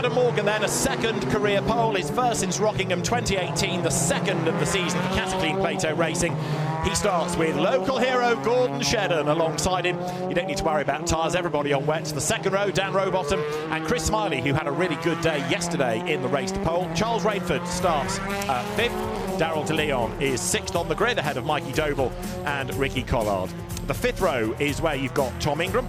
Adam Morgan then, a second career pole, his first since Rockingham 2018, the second of the season for Cataclean Plato Racing. He starts with local hero Gordon Shedden alongside him. You don't need to worry about tyres, everybody on wet. The second row, Dan Rowbottom and Chris Smiley, who had a really good day yesterday in the race to pole. Charles Rainford starts fifth. Daryl de Leon is sixth on the grid, ahead of Mikey Doble and Ricky Collard. The fifth row is where you've got Tom Ingram.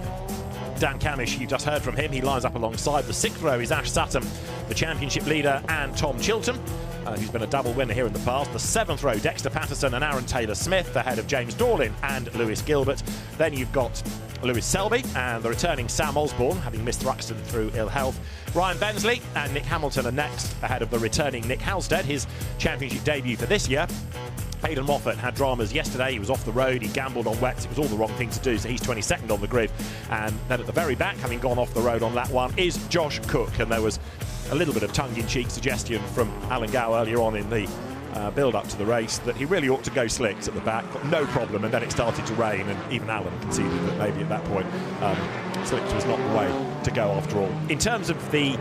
Dan Camish, you just heard from him, he lines up alongside. The sixth row is Ash Sutton, the championship leader, and Tom Chilton, who's been a double winner here in the past. The seventh row, Dexter Patterson and Aaron Taylor-Smith, ahead of James Dorlin and Lewis Gilbert. Then you've got Lewis Selby and the returning Sam Osborne, having missed Thruxton through ill health. Ryan Bensley and Nick Hamilton are next, ahead of the returning Nick Halstead, his championship debut for this year. Hayden Moffat had dramas yesterday. He was off the road, he gambled on wets, it was all the wrong thing to do, so he's 22nd on the grid. And then at the very back, having gone off the road on that one, is Josh Cook. And there was a little bit of tongue-in-cheek suggestion from Alan Gow earlier on in the build-up to the race that he really ought to go slicks at the back, got no problem, and then it started to rain, and even Alan conceded that maybe at that point slicks was not the way to go after all. In terms of the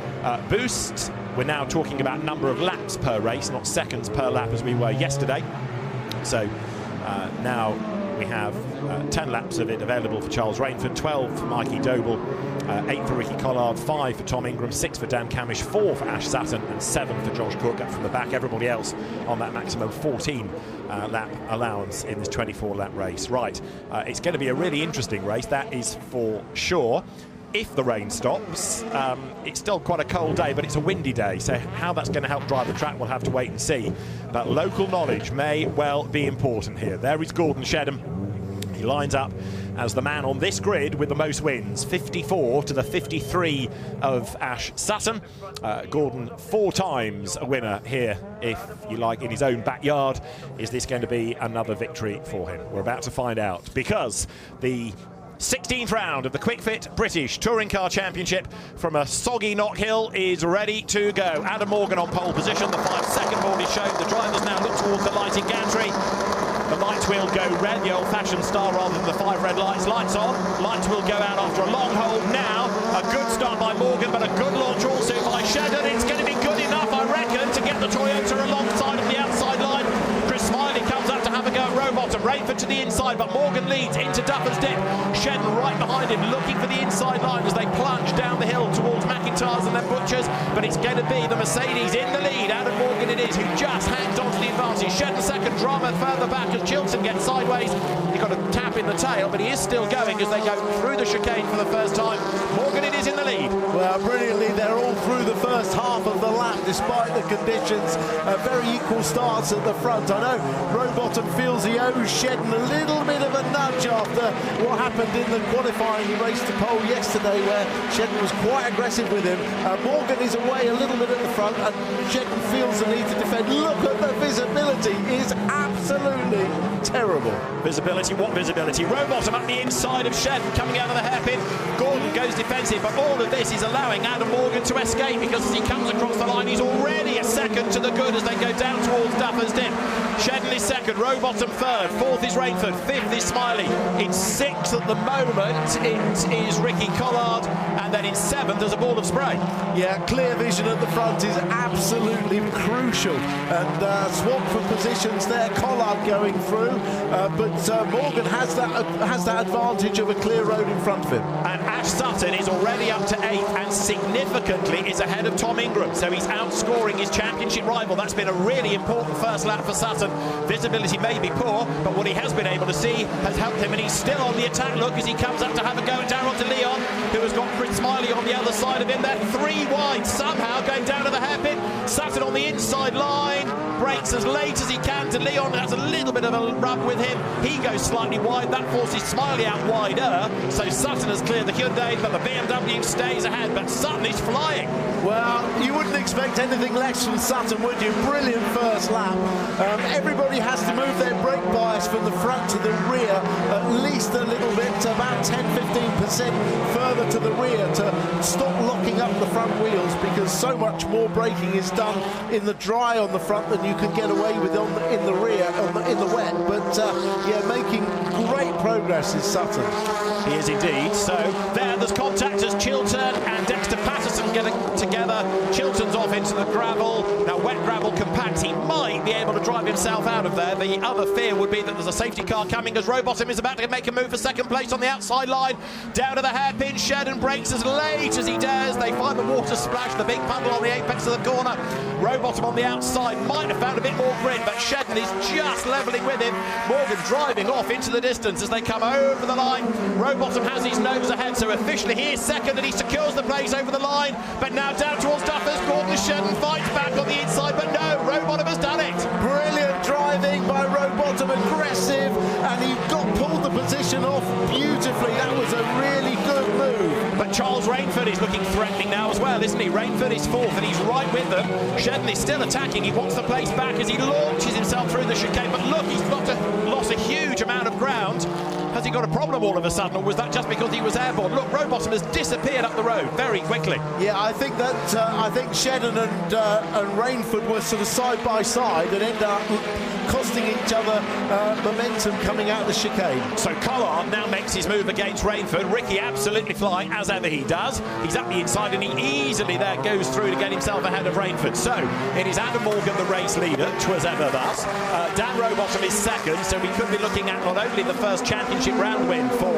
boost, we're now talking about number of laps per race, not seconds per lap as we were yesterday. So now we have 10 laps of it available for Charles Rainford, 12 for Mikey Doble, 8 for Ricky Collard, 5 for Tom Ingram, 6 for Dan Camish, 4 for Ash Sutton and 7 for Josh Cook up from the back. Everybody else on that maximum 14 lap allowance in this 24-lap race. Right, it's going to be a really interesting race, that is for sure. If the rain stops, it's still quite a cold day, but it's a windy day, so how that's going to help drive the track we'll have to wait and see. But local knowledge may well be important here. There is Gordon Shedden. He lines up as the man on this grid with the most wins, 54 to the 53 of Ash Sutton. Gordon 4 times a winner here, if you like, in his own backyard. Is this going to be another victory for him? We're about to find out, because the 16th round of the Kwik Fit British Touring Car Championship from a soggy Knockhill is ready to go. Adam Morgan on pole position, the 5-second board is shown. The drivers now look towards the lighting gantry. The lights will go red, the old-fashioned style rather than the 5 red lights. Lights on, lights will go out after a long hold now. A good start by Morgan, but a good launch also by Shedden. It's going to be good enough, I reckon, to get the Toyota alongside of the outside line. Chris Smiley comes up to have a go at Rowbottom. Rainford to the inside, but Morgan leads into Duffer's Dip. Shedden right behind him, looking for the inside line as they plunge down the hill towards McIntyre's and then Butchers. But it's going to be the Mercedes in the lead. Adam Morgan it is, who just hangs on to the advantage. Shedden second, drama further back as Chilton gets sideways. He got a tap in the tail, but he is still going as they go through the chicane for the first time. Morgan it is in the lead. Well, brilliantly, they're all through the first half of the lap, despite the conditions. Very equal starts at the front. I know Rowbottom feels he owes Shedden a little bit of a nudge after what happened in the qualifying race to pole yesterday, where Shedden was quite aggressive with him. Morgan is away a little bit at the front, and Shedden feels the need to defend. Look at the visibility, is absolutely terrible. Visibility, what visibility? Rowbottom up the inside of Shedden, coming out of the hairpin. Gordon goes defensive, but all of this is allowing Adam Morgan to escape, because as he comes across the line, he's already a second to the good as they go down towards Duffer's Dip. Shedden is second, Rowbottom third, fourth is Rainford, fifth is Smiley. In sixth at the moment, it is Ricky Collard, and then in seventh there's a ball of spray. Yeah, clear vision at the front is absolutely crucial, and swap for positions there. Collard going through, but Morgan has that advantage of a clear road in front of him. And Ash Sutton is already up to 8th and significantly is ahead of Tom Ingram, so he's outscoring his championship rival. That's been a really important first lap for Sutton. Visibility may be poor, but what he has been able to see has helped him, and he's still on the attack. Look, as he comes up to have a go at Daryl de Leon, who has got Chris Smiley on the other side of him. They're 3 wide, somehow going down to the hairpin. Sutton on the inside line, breaks as late as he can. De Leon has a little bit of a rub with him. He goes slightly wide, that forces Smiley out wider. So Sutton has cleared the Hyundai, but the BMW stays ahead. But Sutton is flying. Well, you wouldn't expect expect anything less from Sutton, would you? Brilliant first lap. Everybody has to move their brake bias from the front to the rear at least a little bit, to about 10-15% further to the rear, to stop locking up the front wheels, because so much more braking is done in the dry on the front than you can get away with in the rear, in the wet. But yeah, making great progress is Sutton. He is indeed. So there's contact as Chilton and Dexter Patterson getting together. Chilton's off into the gravel. Now wet gravel compact. He might be able to drive himself out of there. The other fear would be that there's a safety car coming, as Rowbottom is about to make a move for second place on the outside line. Down to the hairpin. Shedden brakes as late as he dares. They find the water splash, the big puddle on the apex of the corner. Rowbottom on the outside might have found a bit more grit, but Shedden is just levelling with him. Morgan driving off into the distance as they come over the line. Rowbottom has his nose ahead, so officially he is second and he secures the place over the line. But now down towards Duffers. Gordon Shedden fights back on the inside, but no, Rowbottom has done it. Brilliant driving by Rowbottom, aggressive, and he pulled the position off beautifully. That was a really good move. But Charles Rainford is looking threatening now as well, isn't he? Rainford is fourth and he's right with them. Shedden is still attacking. He wants the place back as he launches himself through the chicane. But look, he's lost a huge amount of ground. Has he got a problem all of a sudden, or was that just because he was airborne? Look, Rowbottom has disappeared up the road very quickly. Yeah, I think that Shedden and Rainford were sort of side by side and ended up costing each other momentum coming out of the chicane. So Collard now makes his move against Rainford. Ricky absolutely flying, as ever he does. He's up the inside and he easily there goes through to get himself ahead of Rainford. So it is Adam Morgan the race leader, 'twas ever thus. Dan Rowbottom is second, so we could be looking at not only the first championship round win for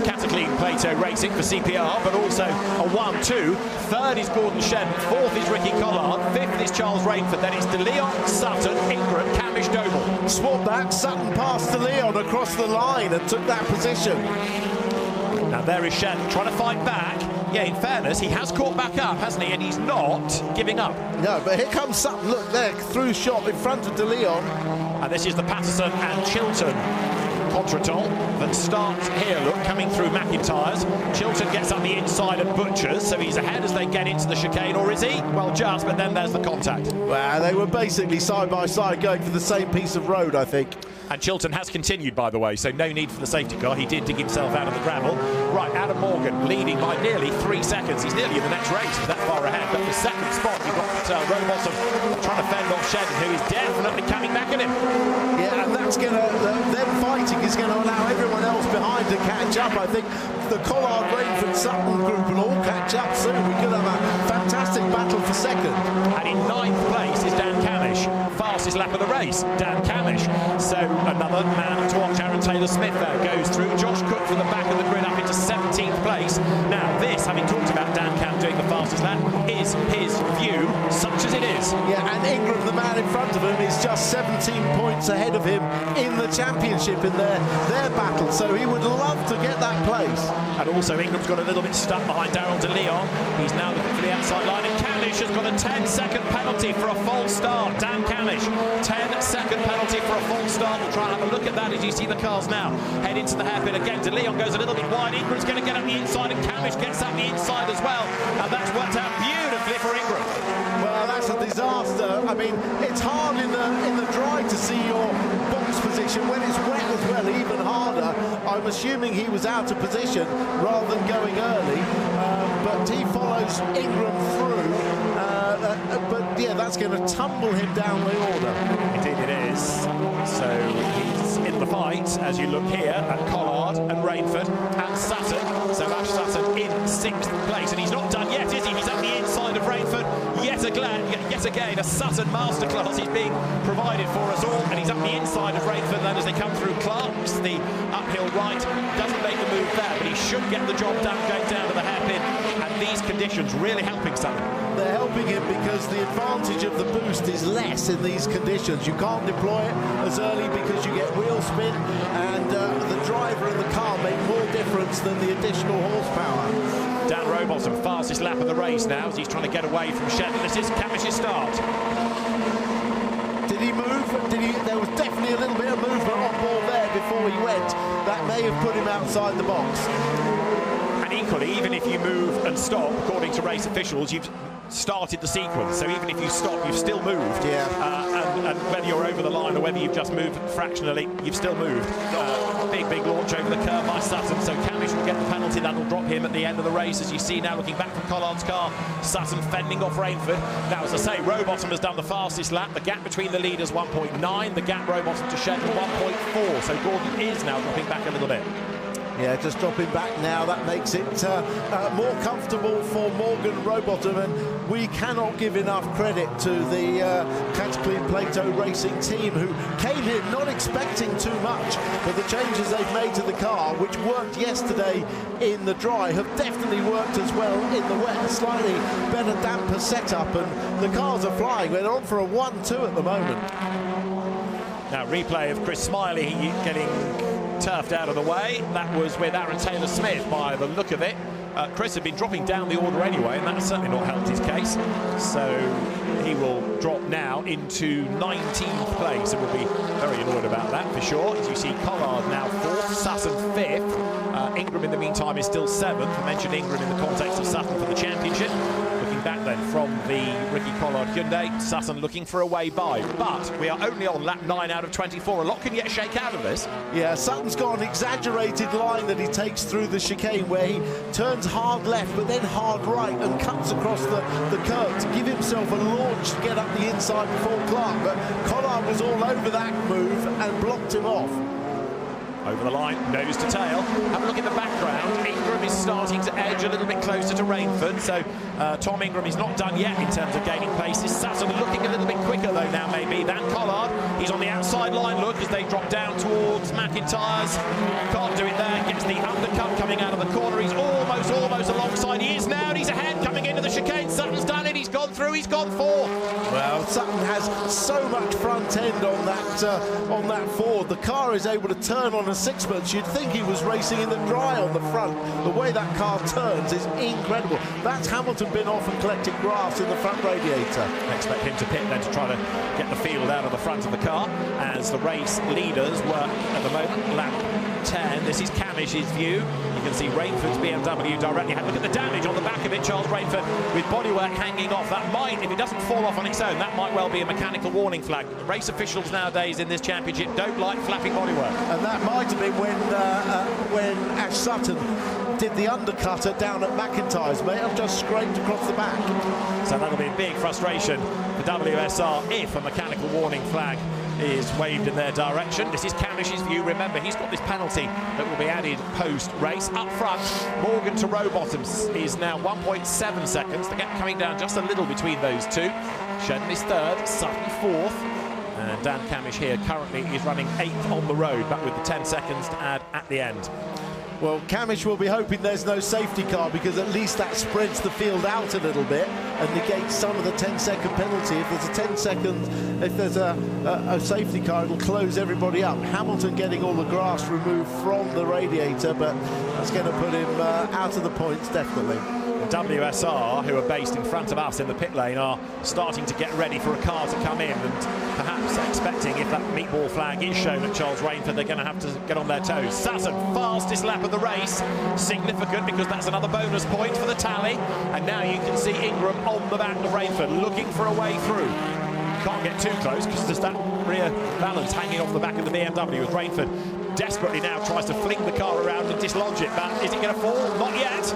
Cataclean Plato Racing for CPR, but also a 1-2. Third is Gordon Shedden, fourth is Ricky Collard, fifth is Charles Rainford, then it's De Leon, Sutton, Ingram, Camish, Doble. Swap that, Sutton passed De Leon across the line and took that position. Now there is Shedden trying to fight back. Yeah, in fairness, he has caught back up, hasn't he? And he's not giving up. No, but here comes Sutton. Look there, through shot in front of De Leon. And this is the Patterson and Chilton contretemps that starts here, look, coming through McIntyre's. Chilton gets up the inside of Butcher's, so he's ahead as they get into the chicane, or is he? Well, just, but then there's the contact. Well, they were basically side by side going for the same piece of road, I think. And Chilton has continued, by the way, so no need for the safety car. He did dig himself out of the gravel. Right, Adam Morgan leading by nearly 3 seconds. He's nearly in the next race. He's that far ahead. But the second spot, you've got Rowbottom trying to fend off Shedden, who is definitely coming back at him. Yeah, and that's going to, them fighting is going to allow everyone else behind to catch up. I think the Collard, Rainford, Sutton group will all catch up soon. We could have a fantastic battle for second. And in ninth place is Dan Camish. Fastest lap of the race, Dan Camish. So another man to watch, Aaron Taylor-Smith there, goes through. Josh Cook from the back of the grid up into 17th place. Now this, having talked about Dan Cam doing the fastest lap, is his view, such as it is. Yeah, and Ingram, the man in front of him, is just 17 points ahead of him in the championship in their battle, so he would love to get that place. And also Ingram's got a little bit stuck behind Daryl De Leon. He's now looking for the outside line, and Camish has got a 10-second penalty for a false start. Dan Camish, 10-second penalty for a false start. We'll try and have a look at that as you see the cars now head into the hairpin again. De Leon goes a little bit wide. Ingram's going to get up the inside, and Camish gets up the inside as well, and that's worked out beautifully for Ingram. Well, that's a disaster. I mean, it's hard in the dry to see your box position. When it's wet as well, even harder. I'm assuming he was out of position rather than going early, but he follows Ingram through. But yeah, that's going to tumble him down the order. Indeed it is. So he's in the fight, as you look here, at Collard and Rainford and Sutton. So Ash Sutton in 6th place, and he's not done yet, is he? He's at the inside of Rainford. Yet again, a Sutton masterclass is being provided for us all, and he's up the inside of Rainford. Then as they come through Clark's, the uphill right, doesn't make the move there, but he should get the job done going down to the hairpin. And these conditions really helping Sutton. They're helping him because the advantage of the boost is less in these conditions. You can't deploy it as early because you get wheel spin, and the driver and the car make more difference than the additional horsepower. Dan Rowbottom, fastest lap of the race now as he's trying to get away from Shedden. This is Camish's start. Did he move? There was definitely a little bit of movement on board there before he went. That may have put him outside the box. And equally, even if you move and stop, according to race officials, you've started the sequence. So even if you stop, you've still moved. And whether you're over the line or whether you've just moved fractionally, you've still moved. Big launch over the curve by Sutton. So Camish will get the penalty. That'll drop him at the end of the race. As you see now, looking back from Collard's car, Sutton fending off Rainford. Now, as I say, Rowbottom has done the fastest lap. The gap between the leaders 1.9. The gap Rowbottom to Shedden 1.4. So Gordon is now dropping back a little bit. Yeah, just dropping back now. That makes it more comfortable for Morgan Rowbottom, and we cannot give enough credit to the Cataclean Plato Racing team, who came in not expecting too much, but the changes they've made to the car, which worked yesterday in the dry, have definitely worked as well in the wet. Slightly better damper setup, and the cars are flying. They're on for a 1-2 at the moment. Now, replay of Chris Smiley getting turfed out of the way. That was with Aaron Taylor-Smith by the look of it. Chris had been dropping down the order anyway, and that's certainly not helped his case. So he will drop now into 19th place, and will be very annoyed about that for sure. As you see, Collard now 4th, Sutton 5th. Ingram in the meantime is still 7th. I mentioned Ingram in the context of Sutton for the championship. Looking back then from the Ricky Collard Hyundai, Sutton looking for a way by. But we are only on lap 9 out of 24. A lot can yet shake out of this. Yeah, Sutton's got an exaggerated line that he takes through the chicane, where he turns hard left but then hard right and cuts across the curve to give himself a launch to get up the inside before Clark. But Collard was all over that move and blocked him off. Over the line, nose to tail. Have a look in the background. Ingram is starting to edge a little bit closer to Rainford. So Tom Ingram is not done yet in terms of gaining places. Sutton looking a little bit quicker though now maybe than Collard. He's on the outside line, look, as they drop down towards McIntyre's. Can't do it there. Gets the undercut coming out of the corner. He's almost alongside. He is now, and he's ahead coming into the chicane. Sutton's done it. He's gone through. He's gone 4th. Well, Sutton has so much front end on that Ford. The car is able to turn on a sixpence. You'd think he was racing in the dry on the front. The way that car turns is incredible. That's Hamilton been off and collected grass in the front radiator. Expect him to pit then to try to get the field out of the front of the car, as the race leaders work at the moment. Lap 10. This is Camish's view. You can see Rainford's BMW directly. Have a look at the damage on the back of it. Charles Rainford with bodywork hanging off. That might, if it doesn't fall off on its own, that might well be a mechanical warning flag. Race officials nowadays in this championship don't like flapping bodywork. And that might have been when Ash Sutton did the undercutter down at McIntyre's. May have just scraped across the back. So that'll be a big frustration for WSR if a mechanical warning flag is waved in their direction. This is Camish's view. Remember, he's got this penalty that will be added post-race. Up front, Morgan to Rowbottom is now 1.7 seconds. The gap coming down just a little between those two. Shedden is 3rd, Sutton 4th. And Dan Camish here currently is running 8th on the road, but with the 10 seconds to add at the end. Well, Camish will be hoping there's no safety car, because at least that spreads the field out a little bit and negates some of the 10-second penalty. If there's a 10-second, if there's a safety car, it'll close everybody up. Hamilton getting all the grass removed from the radiator, but that's going to put him out of the points, definitely. WSR, who are based in front of us in the pit lane, are starting to get ready for a car to come in, and perhaps expecting, if that meatball flag is shown at Charles Rainford, they're going to have to get on their toes. Sutton, fastest lap of the race, significant because that's another bonus point for the tally. And now you can see Ingram on the back of Rainford looking for a way through. Can't get too close because there's that rear balance hanging off the back of the BMW, as Rainford desperately now tries to fling the car around and dislodge it. But is it going to fall? Not yet.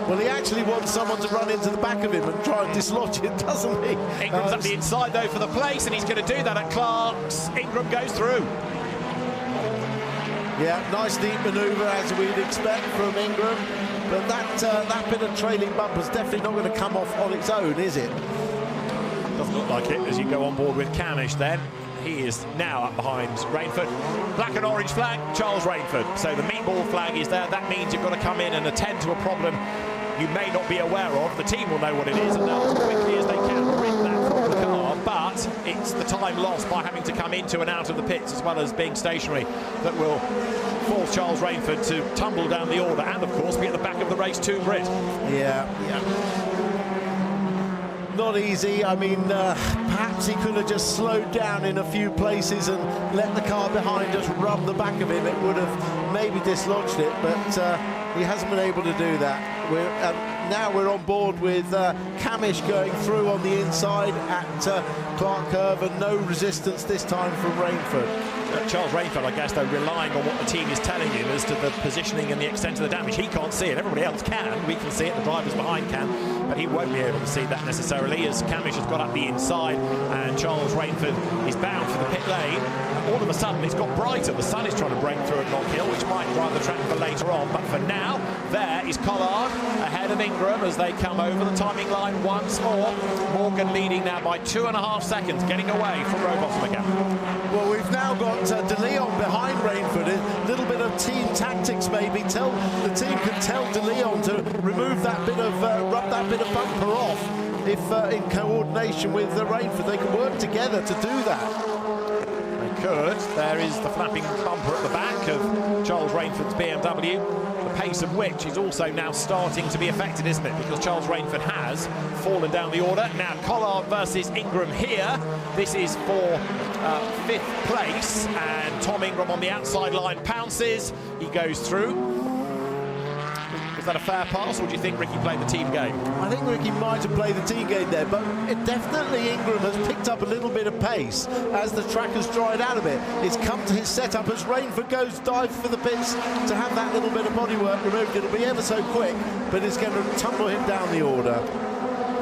Well, he actually wants someone to run into the back of him and try and dislodge it, doesn't he? Ingram's up the inside, though, for the place, and he's going to do that at Clark's. Ingram goes through. Yeah, nice neat manoeuvre, as we'd expect from Ingram. But that bit of trailing bumper's definitely not going to come off on its own, is it? Doesn't look like it as you go on board with Camish then. He is now up behind Rainford. Black and orange flag, Charles Rainford. So the meatball flag is there. That means you've got to come in and attend to a problem you may not be aware of. The team will know what it is, and they'll, as quickly as they can, rid that from the car. But it's the time lost by having to come into and out of the pits, as well as being stationary, that will force Charles Rainford to tumble down the order and, of course, be at the back of the race 2 grid. Yeah. Not easy. I mean, perhaps he could have just slowed down in a few places and let the car behind just rub the back of him. It would have maybe dislodged it, but he hasn't been able to do that. now we're on board with Camish going through on the inside at Clark Curve, and no resistance this time from Rainford. Charles Rainford, I guess, though, relying on what the team is telling him as to the positioning and the extent of the damage. He can't see it, everybody else can. We can see it, the drivers behind can, but he won't be able to see that necessarily, as Camish has got up the inside and Charles Rainford is bound for the pit lane. All of a sudden it's got brighter. The sun is trying to break through at Knockhill, which might drive the track for later on, but for now there is Collard ahead of Ingram as they come over the timing line once more. Morgan leading now by 2.5 seconds, getting away from Rowbottom again. Well, we've now got De Leon behind Rainford. A little bit of team tactics maybe. The team can tell De Leon to remove that bit of rub that bit of bumper off. If in coordination with Rainford, they can work together to do that. Could. There is the flapping bumper at the back of Charles Rainford's BMW, the pace of which is also now starting to be affected, isn't it? Because Charles Rainford has fallen down the order. Now Collard versus Ingram here. This is for 5th place, and Tom Ingram on the outside line pounces. He goes through. Was that a fair pass, or do you think Ricky played the team game? I think Ricky might have played the team game there, but definitely Ingram has picked up a little bit of pace as the track has dried out a bit. It's come to his setup as Rainford goes dive for the pits to have that little bit of bodywork removed. It'll be ever so quick, but it's going to tumble him down the order.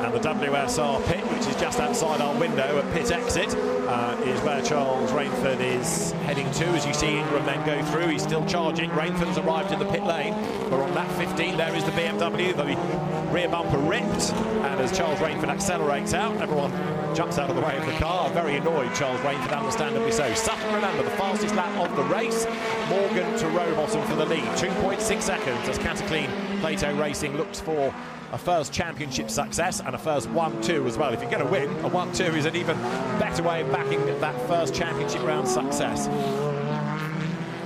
And the WSR pit, which is just outside our window at pit exit, is where Charles Rainford is heading to. As you see Ingram then go through, he's still charging. Rainford's arrived in the pit lane. We're on lap 15. There is the BMW. The rear bumper ripped, and as Charles Rainford accelerates out, everyone jumps out of the way of the car. Very annoyed, Charles Rainford, understandably so. Sutton, remember, the fastest lap of the race. Morgan to Rowbottom for the lead. 2.6 seconds as Cataclean Plato Racing looks for a first championship success and a first 1-2 as well. If you're going to win, a 1-2 is an even better way of backing that first championship round success.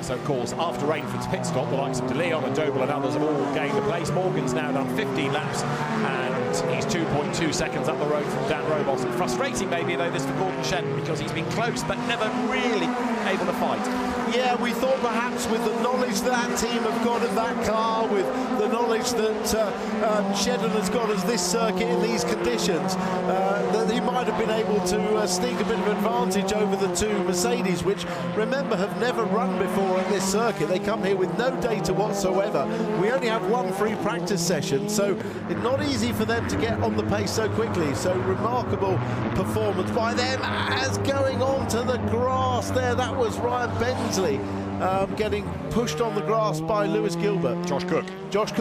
So, of course, after Rainford's pit stop, the likes of De Leon and Doble and others have all gained a place. Morgan's now done 15 laps, and he's 2.2 seconds up the road from Dan Rowbottom. Frustrating, maybe, though, this for Gordon Shedden, because he's been close but never really able to fight. Yeah, we thought perhaps with the knowledge that team have got of that car, with the knowledge that Shedden has got as this circuit in these conditions, that he might have been able to sneak a bit of advantage over the two Mercedes, which, remember, have never run before at this circuit. They come here with no data whatsoever. We only have one free practice session, so it's not easy for them to get on the pace so quickly. So remarkable performance by them as going on to the grass there. That was Ryan Bensley getting pushed on the grass by Lewis Gilbert. Josh Cook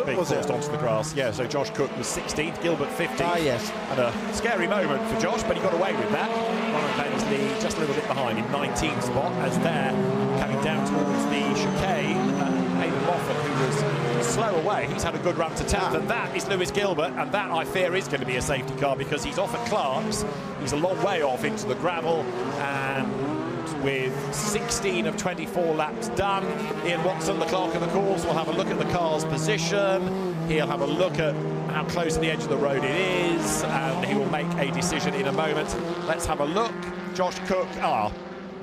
being was it? forced onto the grass. Yeah, so Josh Cook was 16th, Gilbert 15th. Ah, yes. And a scary moment for Josh, but he got away with that. Ryan Bensley just a little bit behind in 19th spot, as they're coming down towards the chicane. Hayden Moffat, who was slow away, he's had a good run to 10th, and that is Lewis Gilbert, and that, I fear, is going to be a safety car, because he's off at Clark's. He's a long way off into the gravel, and with 16 of 24 laps done, Ian Watson, the clerk of the course, will have a look at the car's position. He'll have a look at how close to the edge of the road it is, and he will make a decision in a moment. Let's have a look. Josh Cook,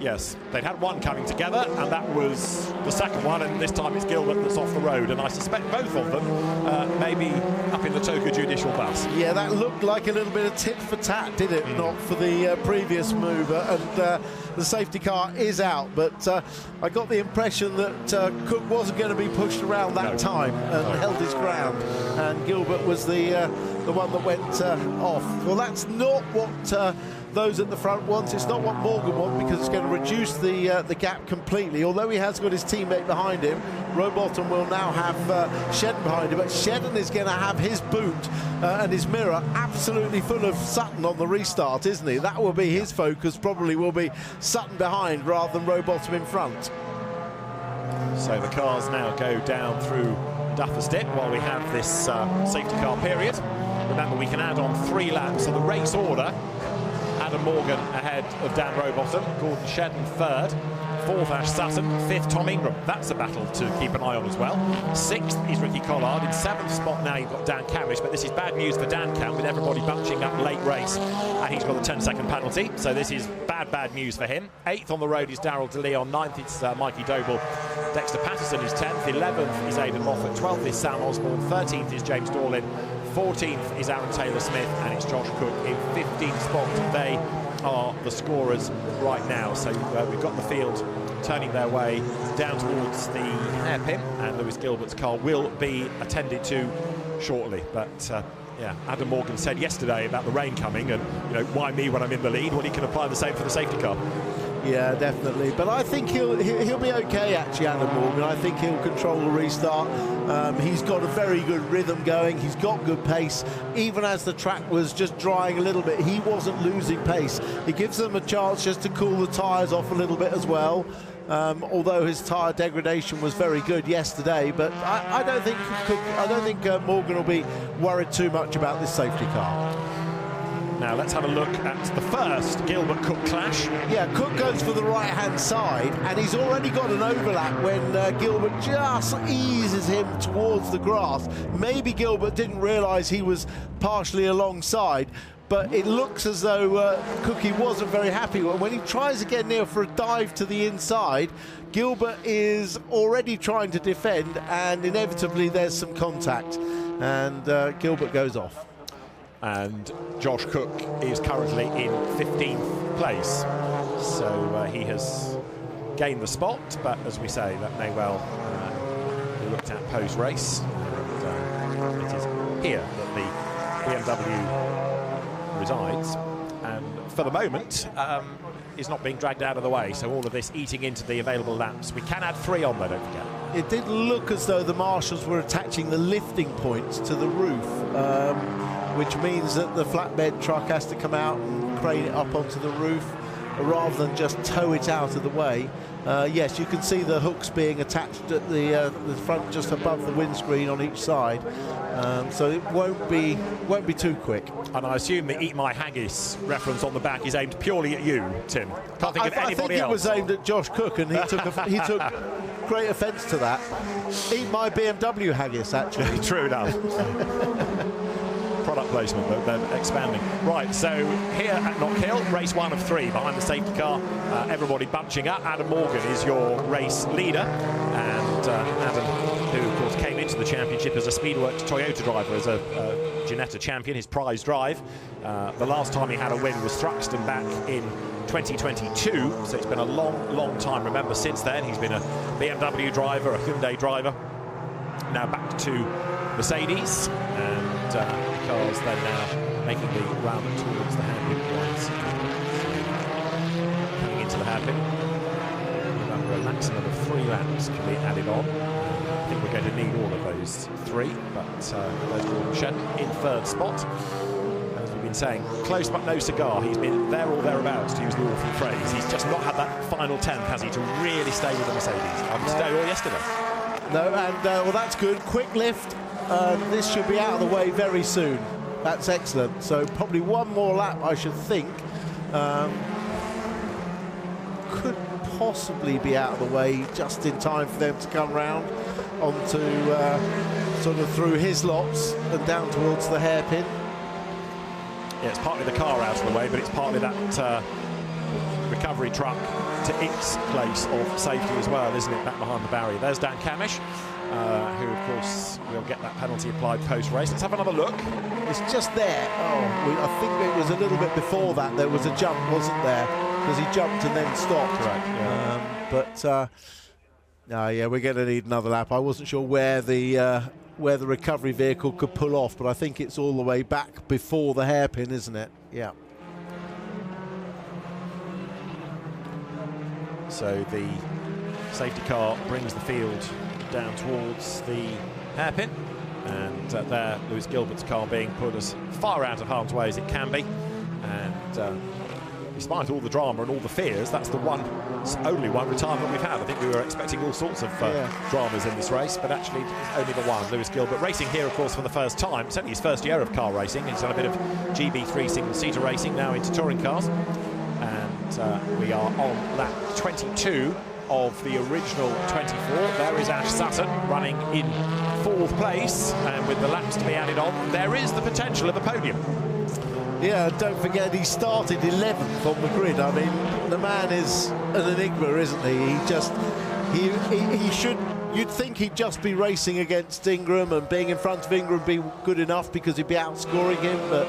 yes, they'd had one coming together, and that was the second one, and this time it's Gilbert that's off the road, and I suspect both of them may be up in the Toka Judicial Bus. Yeah, that looked like a little bit of tit for tat, did it? Not for the previous mover, and the safety car is out, but I got the impression that Cook wasn't going to be pushed around that time and held his ground, and Gilbert was the one that went off. Well, that's not what those at the front want. It's not what Morgan wants, because it's going to reduce the gap completely. Although he has got his teammate behind him, Rowbottom will now have Shedden behind him, but Shedden is going to have his boot and his mirror absolutely full of Sutton on the restart, isn't he? That will be his focus, probably will be Sutton behind rather than Rowbottom in front. So the cars now go down through Duffer's Dip while we have this safety car period. Remember, we can add on 3 laps, so the race order: Adam Morgan ahead of Dan Rowbottom, Gordon Shedden third, 4th Ash Sutton, 5th Tom Ingram. That's a battle to keep an eye on as well. 6th is Ricky Collard. In 7th spot now you've got Dan Camish, but this is bad news for Dan Cam, with everybody bunching up late race, and he's got a 10-second penalty, so this is bad news for him. 8th on the road is Darryl De Leon, 9th it's Mikey Doble. Dexter Patterson is 10th, 11th is Aidan Moffat, 12th is Sam Osborne, 13th is James Dorlin, 14th is Aaron Taylor-Smith, and it's Josh Cook in 15th spot. They are the scorers right now. So we've got the field turning their way down towards the hairpin, and Lewis Gilbert's car will be attended to shortly. But yeah, Adam Morgan said yesterday about the rain coming, and why me when I'm in the lead? Well, he can apply the same for the safety car. Yeah, definitely. But I think he'll be okay, actually, Adam Morgan. I think he'll control the restart. He's got a very good rhythm going. He's got good pace. Even as the track was just drying a little bit, he wasn't losing pace. It gives them a chance just to cool the tyres off a little bit as well. Although his tyre degradation was very good yesterday, but I don't think Morgan will be worried too much about this safety car. Now let's have a look at the first Gilbert-Cook clash. Yeah, Cook goes for the right-hand side, and he's already got an overlap when Gilbert just eases him towards the grass. Maybe Gilbert didn't realise he was partially alongside, but it looks as though Cookie wasn't very happy. When he tries again now for a dive to the inside, Gilbert is already trying to defend, and inevitably there's some contact, and Gilbert goes off. And Josh Cook is currently in 15th place, so he has gained the spot, but as we say, that may well be looked at post-race. It is here that the BMW resides, and for the moment is not being dragged out of the way, so all of this eating into the available laps. We can add 3 on there, don't forget. It did look as though the marshals were attaching the lifting points to the roof, which means that the flatbed truck has to come out and crane it up onto the roof rather than just tow it out of the way. Yes, you can see the hooks being attached at the front, just above the windscreen on each side, so it won't be too quick. And I assume the Eat My Haggis reference on the back is aimed purely at you, Tim. Can't think of anybody else. I think it was aimed at Josh Cook, and he took great offence to that. Eat my BMW haggis, actually. True enough. Product placement, but they're expanding. Right, so here at Knockhill, race 1 of 3 behind the safety car. Everybody bunching up. Adam Morgan is your race leader, and Adam, who of course came into the championship as a Speedworks Toyota driver, as a Ginetta champion, his prize drive. The last time he had a win was Thruxton back in 2022, so it's been a long time. Remember, since then he's been a BMW driver, a Hyundai driver, now back to Mercedes, and the cars then now making the round towards the hairpin once. Coming into the hairpin, remember, a maximum of 3 laps can be added on. I think we're going to need all of those 3, but there's Gordon Shedden in 3rd spot. As we've been saying, close but no cigar. He's been there or thereabouts, to use the awful phrase. He's just not had that final 10th, has he, to really stay with the Mercedes, today or yesterday. No, and well, that's good. Quick lift. This should be out of the way very soon. That's excellent. So probably one more lap, I should think. Could possibly be out of the way just in time for them to come round onto sort of through his lots and down towards the hairpin. Yeah, it's partly the car out of the way, but it's partly that recovery truck to its place of safety as well, isn't it, back behind the barrier. There's Dan Camish, who of course will get that penalty applied post-race. Let's have another look. It's just there. I think it was a little bit before that. There was a jump, wasn't there? Because he jumped and then stopped. Correct, yeah. Yeah, we're going to need another lap. I wasn't sure where the recovery vehicle could pull off, but I think it's all the way back before the hairpin, isn't it? Yeah. So the safety car brings the field down towards the hairpin, and there Lewis Gilbert's car being put as far out of harm's way as it can be, and despite all the drama and all the fears, that's the only one retirement we've had. I think we were expecting all sorts of dramas in this race, but actually it's only the one. Lewis Gilbert racing here, of course, for the first time. It's only his first year of car racing. He's done a bit of GB3 single-seater racing, now into touring cars. And we are on lap 22 of the original 24. There is Ash Sutton running in 4th place, and with the laps to be added on, there is the potential of a podium. Yeah, don't forget he started 11th on the grid. I mean, the man is an enigma, isn't he? He should you'd think he'd just be racing against Ingram, and being in front of Ingram be good enough because he'd be outscoring him, but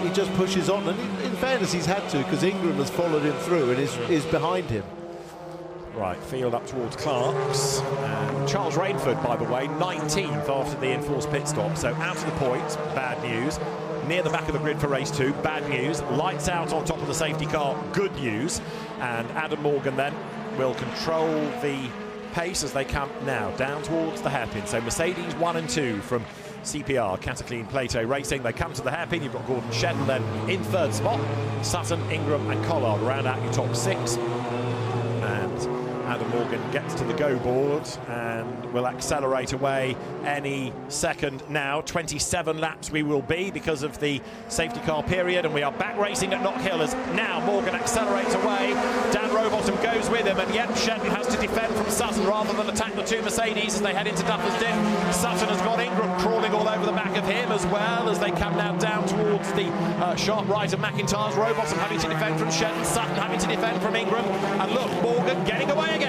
he just pushes on. And in fairness, he's had to, because Ingram has followed him through and is behind him. Right, field up towards Clark's. And Charles Rainford, by the way, 19th after the enforced pit stop. So out of the points, bad news. Near the back of the grid for race 2, bad news. Lights out on top of the safety car, good news. And Adam Morgan then will control the pace as they come now down towards the hairpin. So Mercedes 1 and 2 from CPR, Cataclean Plato Racing. They come to the hairpin. You've got Gordon Shedden then in 3rd spot. Sutton, Ingram and Collard round out your top 6. And Adam Morgan gets to the go board and will accelerate away any second now. 27 laps we will be because of the safety car period, and we are back racing at Knockhill as now Morgan accelerates away. Dan Rowbottom goes with him, and yet Shedden has to defend from Sutton rather than attack the 2 Mercedes as they head into Duffers Dip. Sutton has got Ingram crawling all over the back of him as well as they come now down towards the sharp right of McIntyre's. Rowbottom having to defend from Shedden, Sutton having to defend from Ingram, and look, Morgan getting away again.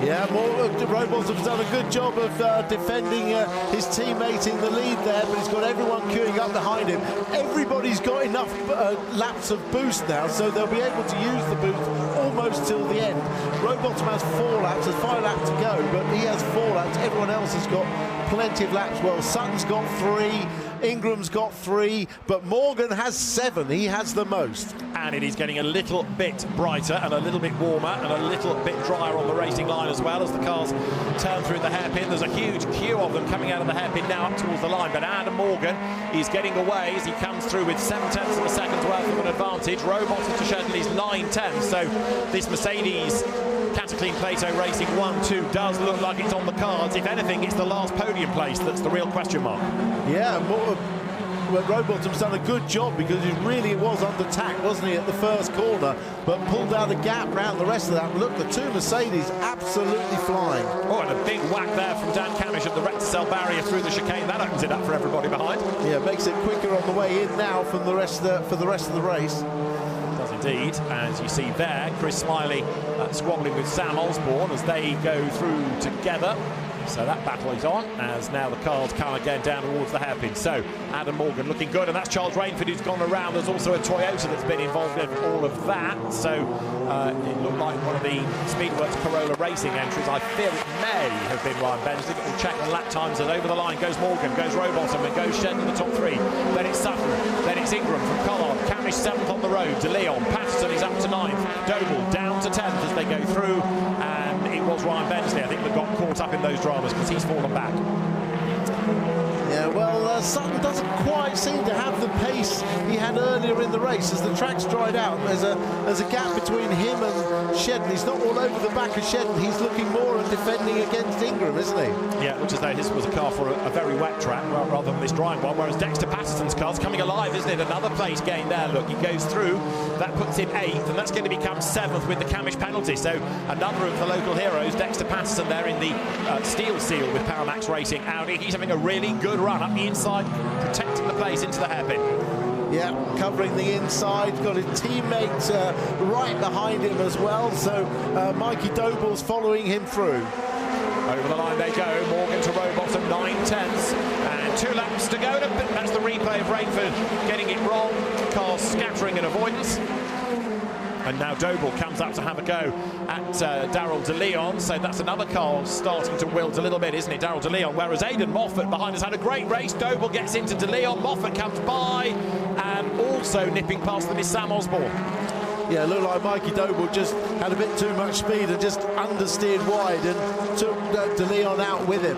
Yeah, Rowbottom's done a good job of defending his teammate in the lead there, but he's got everyone queuing up behind him. Everybody's got enough laps of boost now, so they'll be able to use the boost almost till the end. Rowbottom has 4 laps, there's 5 laps to go, but he has 4 laps. Everyone else has got plenty of laps. Well, Sutton's got 3, Ingram's got 3, but Morgan has 7. He has the most. And it is getting a little bit brighter and a little bit warmer and a little bit drier on the racing line as well as the cars turn through the hairpin. There's a huge queue of them coming out of the hairpin now up towards the line, but Adam Morgan is getting away as he comes through with 7/10 of a second's worth of an advantage. Rowbottom to Shedden is 9/10, so this Mercedes Cataclean Plato Racing 1-2 does look like it's on the cards. If anything, it's the last podium place that's the real question mark. Yeah, Rowbottom's done a good job because he really was under attack, wasn't he, at the first corner, but pulled out a gap round the rest of that. Look, the 2 Mercedes absolutely flying. Oh, and a big whack there from Dan Camish at the Recticel barrier through the chicane. That opens it up for everybody behind. Yeah, makes it quicker on the way in now from the rest for the rest of the race. Does indeed, as you see there, Chris Smiley squabbling with Sam Osborne as they go through together. So that battle is on as now the cars come again down towards the hairpin. So Adam Morgan looking good, and that's Charles Rainford who's gone around. There's also a Toyota that's been involved in all of that. So it looked like one of the Speedworks Corolla Racing entries. I fear it may have been Ryan Bensley, but we'll check the lap times. And over the line goes Morgan, goes Rowbottom, and goes Shedden in the top 3. Then it's Sutton, then it's Ingram from Collard. Camish 7th on the road. De Leon, Patterson is up to 9th. Doble down to 10th as they go through. And it was Ryan Bensley, I think, that got caught up in those dramas because he's fallen back. Yeah, well, Sutton doesn't quite seem to have the pace he had earlier in the race as the track's dried out. There's a gap between him and Shedden. He's not all over the back of Shedden. He's looking more at defending against Ingram, isn't he? Yeah, which is though this was a car for a very wet track rather than this dry one, whereas Dexter Patterson's car's coming alive, isn't it? Another place gain there. Look, he goes through. That puts him 8th, and that's going to become 7th with the Camish penalty. So another of the local heroes, Dexter Patterson, there in the steel seal with Paramax Racing Audi. He's having a really good run up the inside, protecting the place into the hairpin. Yeah, covering the inside, got his teammate right behind him as well, so Mikey Doble's following him through. Over the line they go, Morgan to Rowbottom, 9/10, and 2 laps to go. That's the replay of Rainford getting it wrong, cars scattering and avoidance. And now Doble comes up to have a go at Daryl De Leon. So that's another car starting to wilt a little bit, isn't it, Daryl De Leon? Whereas Aidan Moffat behind has had a great race. Doble gets into De Leon. Moffat comes by, and also nipping past them is Sam Osborne. Yeah, looked like Mikey Doble just had a bit too much speed and just understeered wide and took De Leon out with him.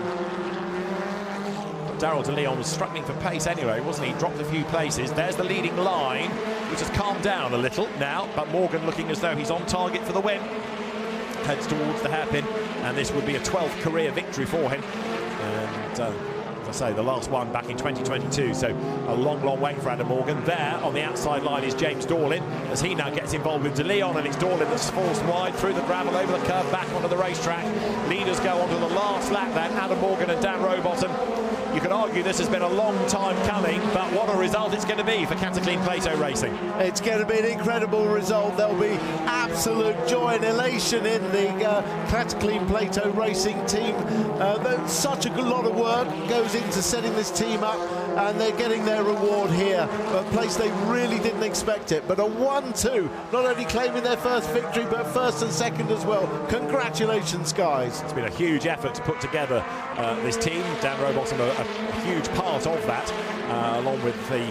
Daryl De Leon was struggling for pace anyway, wasn't he? Dropped a few places. There's the leading line, which has calmed down a little now, but Morgan looking as though he's on target for the win. Heads towards the hairpin, and this would be a 12th career victory for him. And as I say, the last one back in 2022, so a long, long wait for Adam Morgan. There on the outside line is James Dorlin, as he now gets involved with De Leon, and it's Dorlin that's forced wide through the gravel, over the curve, back onto the racetrack. Leaders go onto the last lap then, Adam Morgan and Dan Rowbottom. You could argue this has been a long time coming, but what a result it's going to be for Cataclean Plato Racing. It's going to be an incredible result. There'll be absolute joy and elation in the Cataclean Plato Racing team. Such a lot of work goes into setting this team up, and they're getting their reward here. A place they really didn't expect it, but a 1-2, not only claiming their first victory, but first and second as well. Congratulations, guys. It's been a huge effort to put together this team. Dan Rowbottom a huge part of that, along with the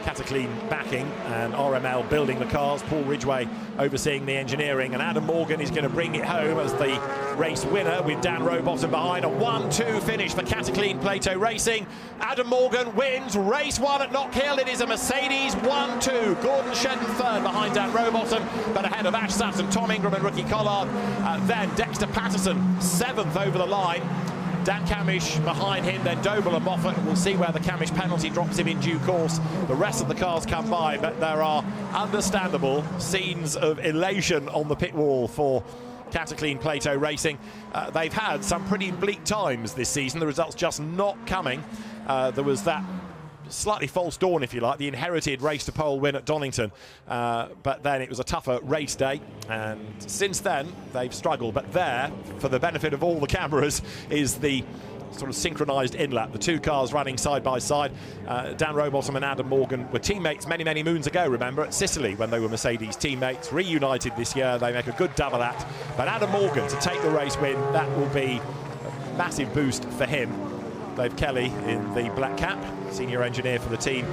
Cataclean backing and RML building the cars, Paul Ridgway overseeing the engineering, and Adam Morgan is going to bring it home as the race winner with Dan Rowbottom behind. A 1-2 finish for Cataclean Plato Racing. Adam Morgan wins race 1 at Knockhill. It is a Mercedes 1-2. Gordon Shedden third behind Dan Rowbottom, but ahead of Ash Sutton, Tom Ingram and Ricky Collard. Then Dexter Patterson 7th over the line. Dan Camish behind him, then Doble and Moffat. We'll see where the Camish penalty drops him in due course. The rest of the cars come by, but there are understandable scenes of elation on the pit wall for Cataclean Plato Racing. They've had some pretty bleak times this season. The results just not coming. There was that slightly false dawn, if you like, the inherited race to pole win at Donington, but then it was a tougher race day, and since then they've struggled. But there, for the benefit of all the cameras, is the sort of synchronised in-lap, the two cars running side by side. Dan Rowbottom and Adam Morgan were teammates many moons ago, remember, at Sicily when they were Mercedes teammates. Reunited this year, they make a good double act, but Adam Morgan to take the race win, that will be a massive boost for him. Dave Kelly in the black cap, senior engineer for the team,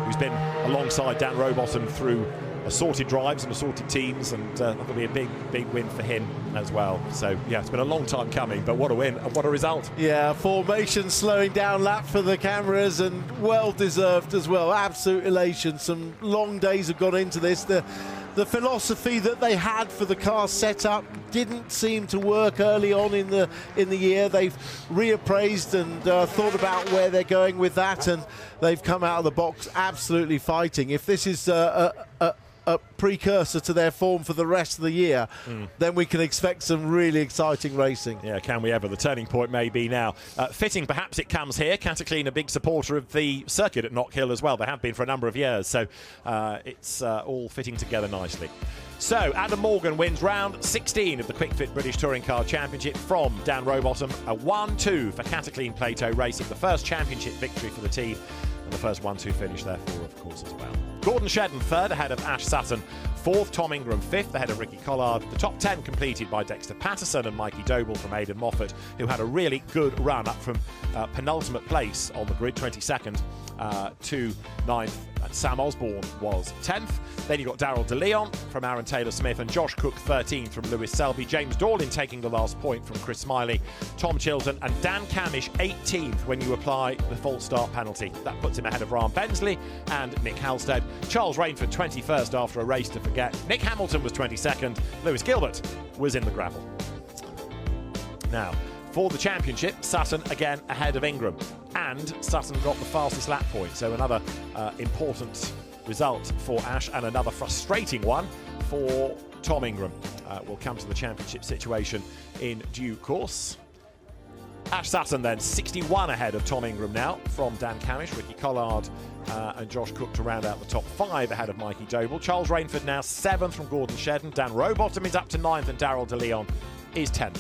who's been alongside Dan Rowbottom through assorted drives and assorted teams, and that'll be a big win for him as well. So yeah, it's been a long time coming, but what a win and what a result. Yeah, formation slowing down lap for the cameras, and well deserved as well. Absolute elation. Some long days have gone into this. The philosophy that they had for the car setup didn't seem to work early on in the year. They've reappraised and thought about where they're going with that, and they've come out of the box absolutely fighting. If this is a precursor to their form for the rest of the year, then we can expect some really exciting racing. Yeah, can we ever? The turning point may be now. Fitting perhaps it comes here. Cataclean a big supporter of the circuit at Knockhill as well. They have been for a number of years, so it's all fitting together nicely. So Adam Morgan wins round 16 of the Kwik Fit British Touring Car Championship from Dan Rowbottom. A 1-2 for Cataclean Plato Racing, the first championship victory for the team, and the first 1-2 finish therefore, of course, as well. Gordon Shedden third ahead of Ash Sutton, fourth Tom Ingram fifth ahead of Ricky Collard. The top 10 completed by Dexter Patterson and Mikey Doble from Aidan Moffat, who had a really good run up from penultimate place on the grid, 22nd to 9th. And Sam Osborne was 10th. Then you got Darryl DeLeon from Aaron Taylor-Smith and Josh Cook 13th from Lewis Selby. James Dorlin taking the last point from Chris Smiley, Tom Chilton and Dan Camish 18th when you apply the false start penalty. That puts him ahead of Ryan Bensley and Nick Halstead. Charles Rainford 21st after a race to forget. Nick Hamilton was 22nd. Lewis Gilbert was in the gravel. Now, for the championship, Sutton again ahead of Ingram, and Sutton got the fastest lap point, so another important result for Ash and another frustrating one for Tom Ingram. We'll come to the championship situation in due course. Ash Sutton then 61 ahead of Tom Ingram now from Dan Camish, Ricky Collard and Josh Cook to round out the top 5 ahead of Mikey Doble. Charles Rainford now 7th from Gordon Shedden. Dan Rowbottom is up to 9th and Darryl DeLeon is 10th.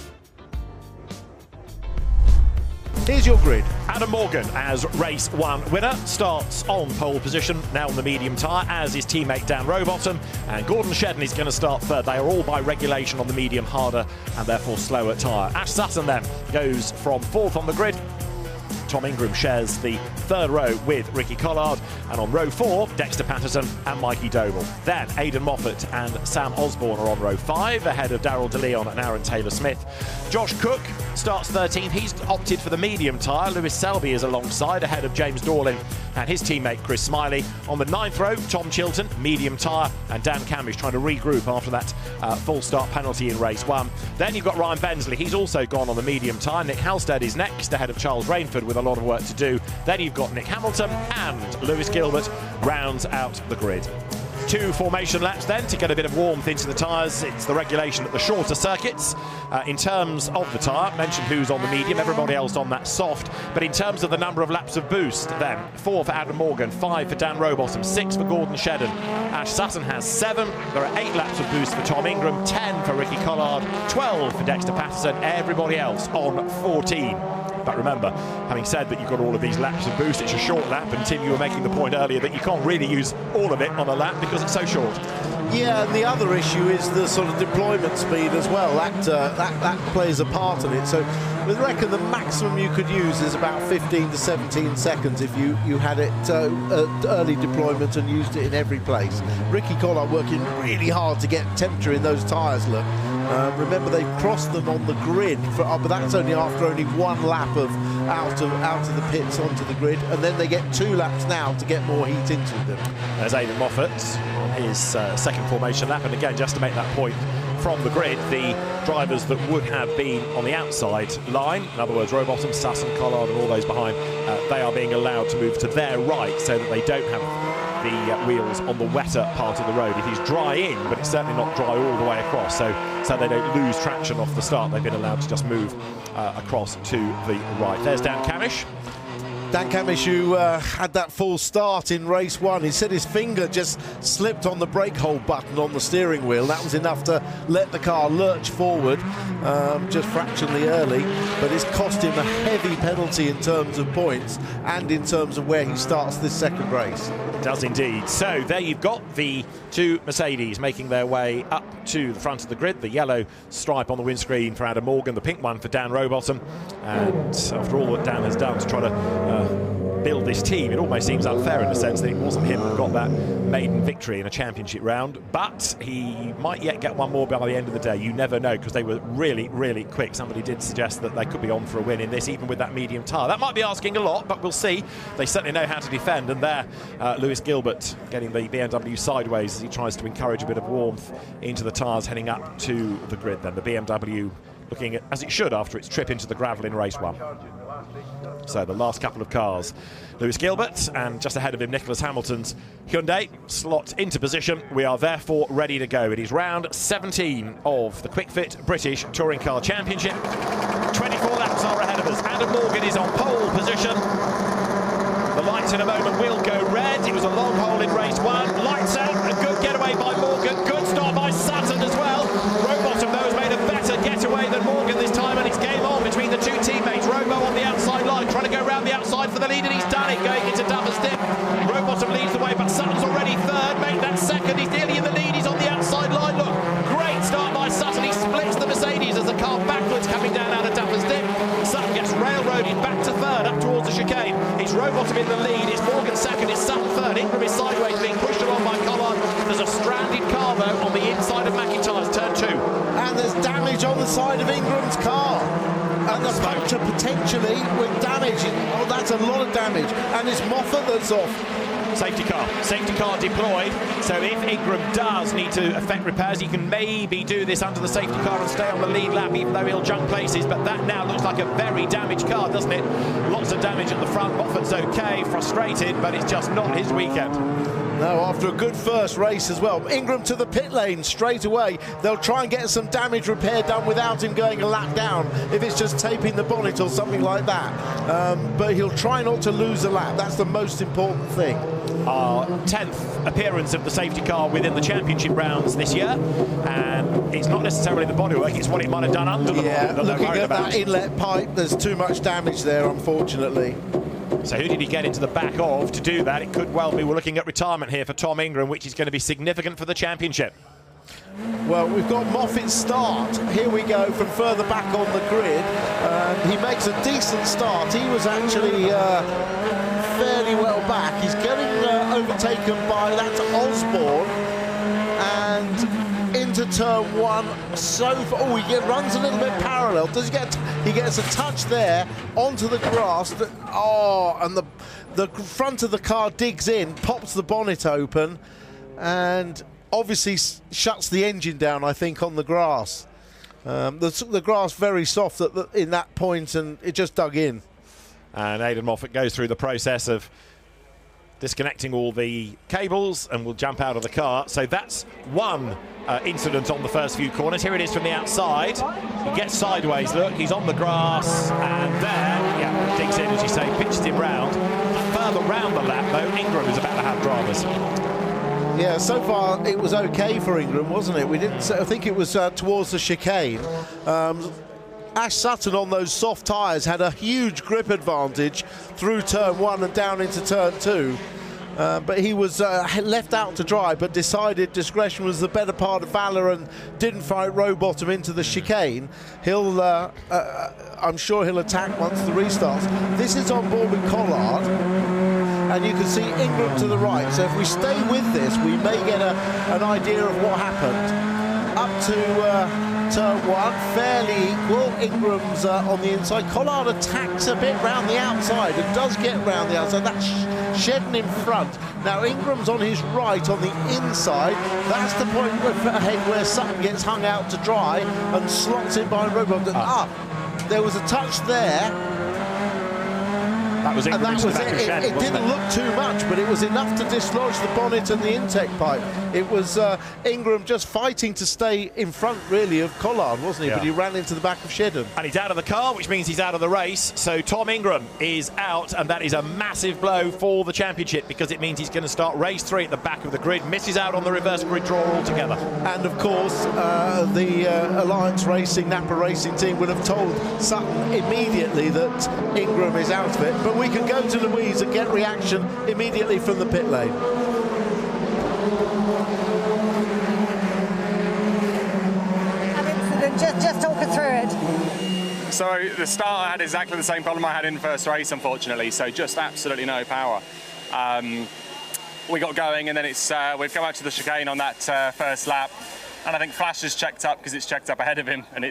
Here's your grid. Adam Morgan as race 1 winner starts on pole position, now on the medium tyre, as is teammate Dan Rowbottom, and Gordon Shedden is going to start third. They are all by regulation on the medium harder and therefore slower tyre. Ash Sutton then goes from 4th on the grid. Tom Ingram shares the 3rd row with Ricky Collard, and on row 4, Dexter Patterson and Mikey Doble. Then Aidan Moffat and Sam Osborne are on row 5, ahead of Darryl DeLeon and Aaron Taylor-Smith. Josh Cook starts 13th. He's opted for the medium tyre. Lewis Selby is alongside, ahead of James Dorlin and his teammate Chris Smiley. On the 9th row, Tom Chilton, medium tyre, and Dan Camish trying to regroup after that full start penalty in race 1. Then you've got Ryan Bensley. He's also gone on the medium tyre. Nick Halstead is next, ahead of Charles Rainford with a lot of work to do. Then you've got Nick Hamilton, and Lewis Gilbert rounds out the grid. 2 formation laps then to get a bit of warmth into the tyres. It's the regulation at the shorter circuits. In terms of the tyre, mentioned who's on the medium, everybody else on that soft. But in terms of the number of laps of boost then, 4 for Adam Morgan, 5 for Dan Rowbottom, 6 for Gordon Shedden. Ash Sutton has 7. There are 8 laps of boost for Tom Ingram, 10 for Ricky Collard, 12 for Dexter Patterson, everybody else on 14. But remember, having said that you've got all of these laps of boost, it's a short lap, and Tim, you were making the point earlier that you can't really use all of it on a lap because it's so short. Yeah, and the other issue is the sort of deployment speed as well. That plays a part in it. So I reckon the maximum you could use is about 15 to 17 seconds if you had it early deployment and used it in every place. Ricky Collard working really hard to get temperature in those tyres, look. Remember, they've crossed them on the grid, but that's only after only 1 lap of out of the pits onto the grid, and then they get 2 laps now to get more heat into them. There's Aidan Moffat on his second formation lap, and again, just to make that point from the grid, the drivers that would have been on the outside line, in other words, Rowbottom, Sutton, Collard and all those behind, they are being allowed to move to their right so that they don't have the wheels on the wetter part of the road. It is dry in, but it's certainly not dry all the way across, so they don't lose traction off the start. They've been allowed to just move across to the right. There's Dan Camish. Dan Camish, who had that full start in race 1, he said his finger just slipped on the brake hold button on the steering wheel. That was enough to let the car lurch forward just fractionally early, but it's cost him a heavy penalty in terms of points and in terms of where he starts this second race. It does indeed. So there you've got the 2 Mercedes making their way up to the front of the grid. The yellow stripe on the windscreen for Adam Morgan, the pink one for Dan Rowbottom. And after all that Dan has done to try to build this team, it almost seems unfair in the sense that it wasn't him that got that maiden victory in a championship round, but he might yet get one more by the end of the day. You never know, because they were really, really quick. Somebody did suggest that they could be on for a win in this, even with that medium tyre. That might be asking a lot, but we'll see. They certainly know how to defend, and there Lewis Gilbert getting the BMW sideways as he tries to encourage a bit of warmth into the tyres heading up to the grid. Then the BMW looking as it should after its trip into the gravel in race 1. So the last couple of cars, Lewis Gilbert, and just ahead of him Nicholas Hamilton's Hyundai slot into position. We are therefore ready to go. It is round 17 of the Kwik Fit British Touring Car Championship. 24 laps are ahead of us. Adam Morgan is on pole position. The lights in a moment will go red. It was a long hole in race 1. Lights out, a good getaway by Morgan. Good start by Sutton as well. Rowbottom, though, has made a better getaway than Morgan this time, and it's game on between the 2 teammates. Robo on the outside line, trying to go round the outside for the lead, and he's done it, going into Duffers Dip. Rowbottom leads the way, but Sutton's already third. Make that second. He's nearly in the lead. He's on the outside line. Look, great start by Sutton. He splits the Mercedes as the car backwards coming down out of Duffers Dip. Sutton gets railroaded back to third, up towards the chicane. It's Rowbottom in the lead. It's Morgan second. It's Sutton third. Ingram is sideways, being pushed along by Collard. There's a stranded car, though, on the inside of McIntyre's turn 2. And there's damage on the side of Ingram's car. And the puncture potentially with damage. Oh, that's a lot of damage. And it's Moffat that's off. Safety car deployed. So if Ingram does need to effect repairs, he can maybe do this under the safety car and stay on the lead lap, even though he'll jump places. But that now looks like a very damaged car, doesn't it? Lots of damage at the front. Moffat's okay, frustrated, but it's just not his weekend. No, after a good first race as well. Ingram to the pit lane straight away. They'll try and get some damage repair done without him going a lap down, if it's just taping the bonnet or something like that. But he'll try not to lose a lap. That's the most important thing. Our 10th appearance of the safety car within the championship rounds this year, and it's not necessarily the bodywork, it's what it might have done under the bonnet that looking at about. That inlet pipe, there's too much damage there, unfortunately. So who did he get into the back of to do that? It could well be we're looking at retirement here for Tom Ingram, which is going to be significant for the championship. Well, we've got Moffat's start. Here we go from further back on the grid. He makes a decent start. He was actually fairly well back. He's getting overtaken by that Osborne and into turn 1. Oh, he runs a little bit parallel. Does he get? He gets a touch there onto the grass. And the front of the car digs in, pops the bonnet open, and obviously shuts the engine down, I think, on the grass. The grass very soft in that point, and it just dug in. And Aidan Moffat goes through the process of disconnecting all the cables, and will jump out of the car. So that's one incident on the first few corners. Here it is from the outside. He gets sideways, look, he's on the grass, and there, yeah, digs in, as you say, pitches him round. Further round the lap, though, Ingram is about to have dramas. Yeah, so far it was okay for Ingram, wasn't it? We didn't. I think it was towards the chicane. Ash Sutton on those soft tyres had a huge grip advantage through turn 1 and down into turn 2. But he was left out to dry, but decided discretion was the better part of valour and didn't fight row bottom into the chicane. He'll, I'm sure he'll attack once the restarts. This is on board with Collard, and you can see Ingram to the right. So if we stay with this, we may get an idea of what happened. Up to turn 1, fairly equal. Ingram's on the inside. Collard attacks a bit round the outside and does get round the outside. That's Shedden in front. Now Ingram's on his right on the inside. That's the point ahead where Sutton gets hung out to dry and slots in by Robot. There was a touch there. That was Ingram, and that was it. Shed, it didn't look too much, but it was enough to dislodge the bonnet and the intake pipe. It was Ingram just fighting to stay in front, really, of Collard, wasn't he? Yeah. But he ran into the back of Shedden. And he's out of the car, which means he's out of the race. So Tom Ingram is out, and that is a massive blow for the championship, because it means he's going to start race 3 at the back of the grid, misses out on the reverse grid draw altogether. And of course, the Alliance Racing, Napa Racing team would have told Sutton immediately that Ingram is out of it. But we can go to Louise and get reaction immediately from the pit lane. Just talk us through it. So the start, I had exactly the same problem I had in the first race, unfortunately. So just absolutely no power. We got going, and then we've come out to the chicane on that first lap, and I think Flash has checked up because it's checked up ahead of him, and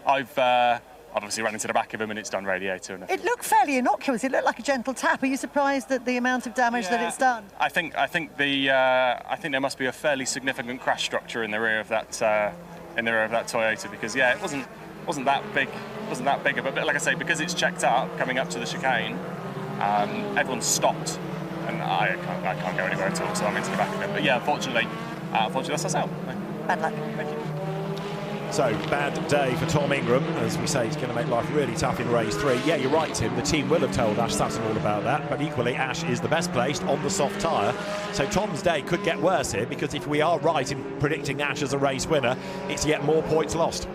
I've obviously run into the back of him, and it's done radiator. And it looked fairly innocuous. It looked like a gentle tap. Are you surprised at the amount of damage that it's done? I think there must be a fairly significant crash structure in the rear of that Toyota, because it wasn't that big of a bit. Like I say, because it's checked up coming up to the chicane, everyone's stopped, and I can't go anywhere at all, so I'm into the back of it. But yeah, unfortunately that's us out. Bad luck. Thank you. So, bad day for Tom Ingram. As we say, he's going to make life really tough in race 3. Yeah, you're right, Tim. The team will have told Ash Sutton all about that, but equally, Ash is the best placed on the soft tyre. So Tom's day could get worse here, because if we are right in predicting Ash as a race winner, it's yet more points lost.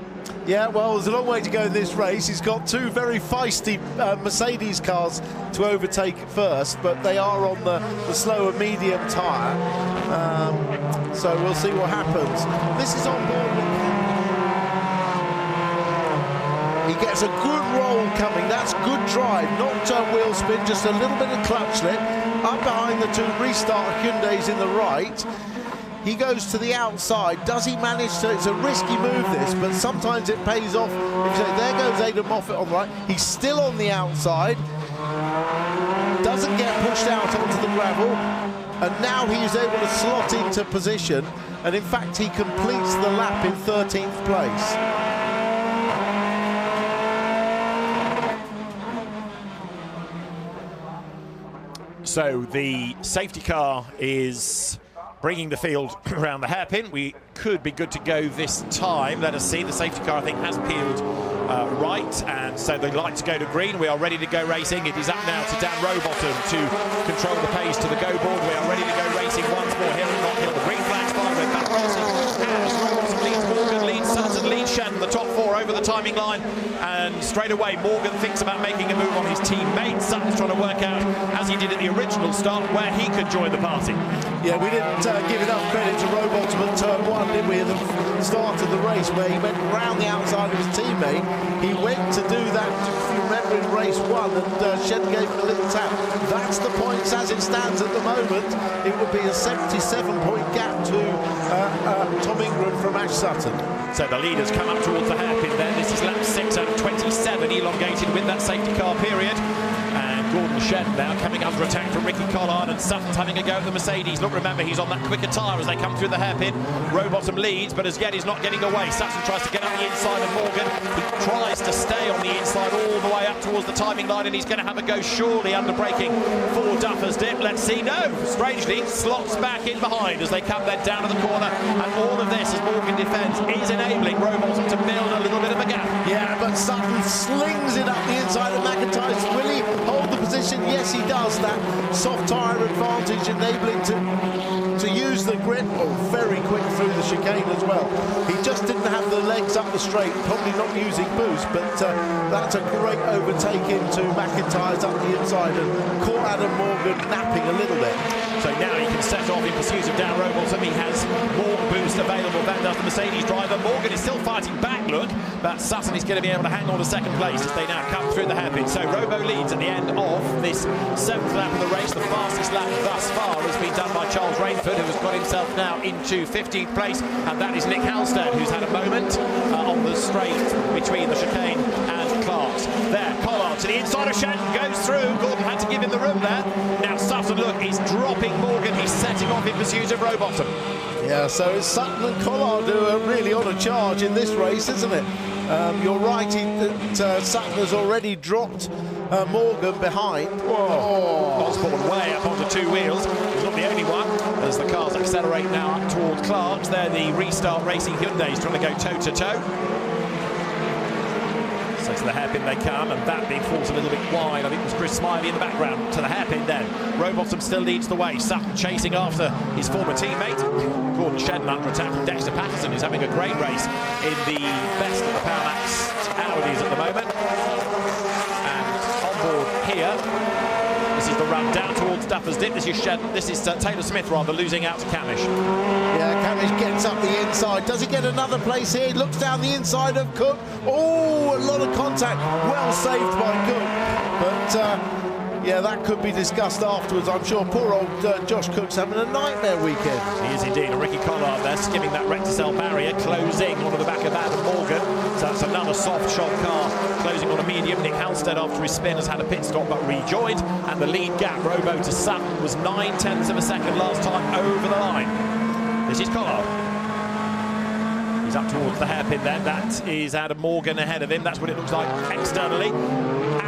Yeah, well, there's a long way to go in this race. He's got two very feisty Mercedes cars to overtake first, but they are on the slower medium tyre. So we'll see what happens. This is on board. He gets a good roll coming. That's good drive. Not wheel spin, just a little bit of clutch slip. Up behind the two restart Hyundais in the right. He goes to the outside. Does he manage to? It's a risky move, this, but sometimes it pays off. If you say, there goes Aidan Moffat on the right. He's still on the outside. Doesn't get pushed out onto the gravel. And now he is able to slot into position. And in fact, he completes the lap in 13th place. So the safety car is bringing the field around the hairpin. We could be good to go this time. Let us see. The safety car, I think, has peeled right, and so the lights go to green. We are ready to go racing. It is up now to Dan Rowbottom to control the pace to the go board. We are ready to go racing once more here at Knockhill. The green flag's by. We're back racing. Rowbottom leads Morgan, leads Sutton, leads Shedden, the top four over the timing line, and straight away Morgan thinks about making a move on his teammate. Sutton's trying to work out, as he did at the original start, where he could join the party. Yeah, we didn't give enough credit to Rowbottom at turn 1, did we, at the start of the race, where he went round the outside of his teammate. He went to do that, if you remember, in race 1, and Shedden gave him a little tap. That's the points as it stands at the moment. It would be a 77-point gap to Tom Ingram from Ash Sutton. So the leaders come up towards the hairpin there. This is lap 6 out of 27, elongated with that safety car period. And Gordon Shedden now coming under attack from Ricky Collard, and Sutton's having a go at the Mercedes. Look, remember, he's on that quicker tyre as they come through the hairpin. Rowbottom leads, but as yet he's not getting away. Sutton tries to get on the inside of Morgan. He tries to stay on the inside all the way up towards the timing line, and he's going to have a go surely under braking for Duffer's Dip. Let's see. No, strangely, slots back in behind as they come then down to the corner, and all of this as Morgan defends is enabling Rowbottom to build a little bit of a gap. Yeah, but Sutton slings it up the inside of McIntyre. Will he hold the position? Yes, he does. That soft tyre advantage enabling to use the grip. Oh, very quick through the chicane as well. He just didn't have the legs up the straight, probably not using boost, but that's a great overtake into McIntyre's up the inside and caught Adam Morgan napping a little bit. So now he can set off in pursuit of Dan Rowbottom. He has more boost available than does the Mercedes driver. Morgan is still fighting back, look, but Sutton is going to be able to hang on to second place as they now come through the hairpin. So Robo leads at the end of this 7th lap of the race. The fastest lap thus far has been done by Charles Rainford, who has got himself now into 15th place, and that is Nick Halstead, who's had a moment on the straight between the chicane and Clark's. There, Collard to the inside of Shen, goes through. Gordon had to give him the room there. Now Sutton, look, is dropping Morgan. He's setting off in pursuit of Rowbottom. Yeah, so it's Sutton and Collard who are really on a charge in this race, isn't it? You're right that Sutton has already dropped Morgan behind. Whoa. Osborne way up onto two wheels. He's not the only one, as the cars accelerate now up towards Clark's. They're the Restart Racing Hyundais trying to go toe-to-toe. So to the hairpin they come, and that being forced a little bit wide. I think it was Chris Smiley in the background. To the hairpin then. Rowbottom still leads the way. Sutton chasing after his former teammate. Gordon Shedden under attack from Dexter Patterson, who's having a great race in the best of the Powermax Audis at the moment. And on board here, this is the run down towards Duffer's Dip. This is Shedden. This is Taylor Smith rather losing out to Camish. Yeah, Camish gets up the inside. Does he get another place here? He looks down the inside of Cook. Oh, a lot of contact. Well saved by Cook. But yeah, that could be discussed afterwards, I'm sure. Poor old Josh Cook's having a nightmare weekend. He is indeed. And Ricky Collard there skimming that Recticel barrier, closing onto the back of Adam Morgan. So that's another soft shot car closing on a medium. Nick Halstead, after his spin, has had a pit stop but rejoined. And the lead gap, Robo to Sutton, was 9/10 of a second last time over the line. This is Collard. He's up towards the hairpin then. That is Adam Morgan ahead of him. That's what it looks like externally.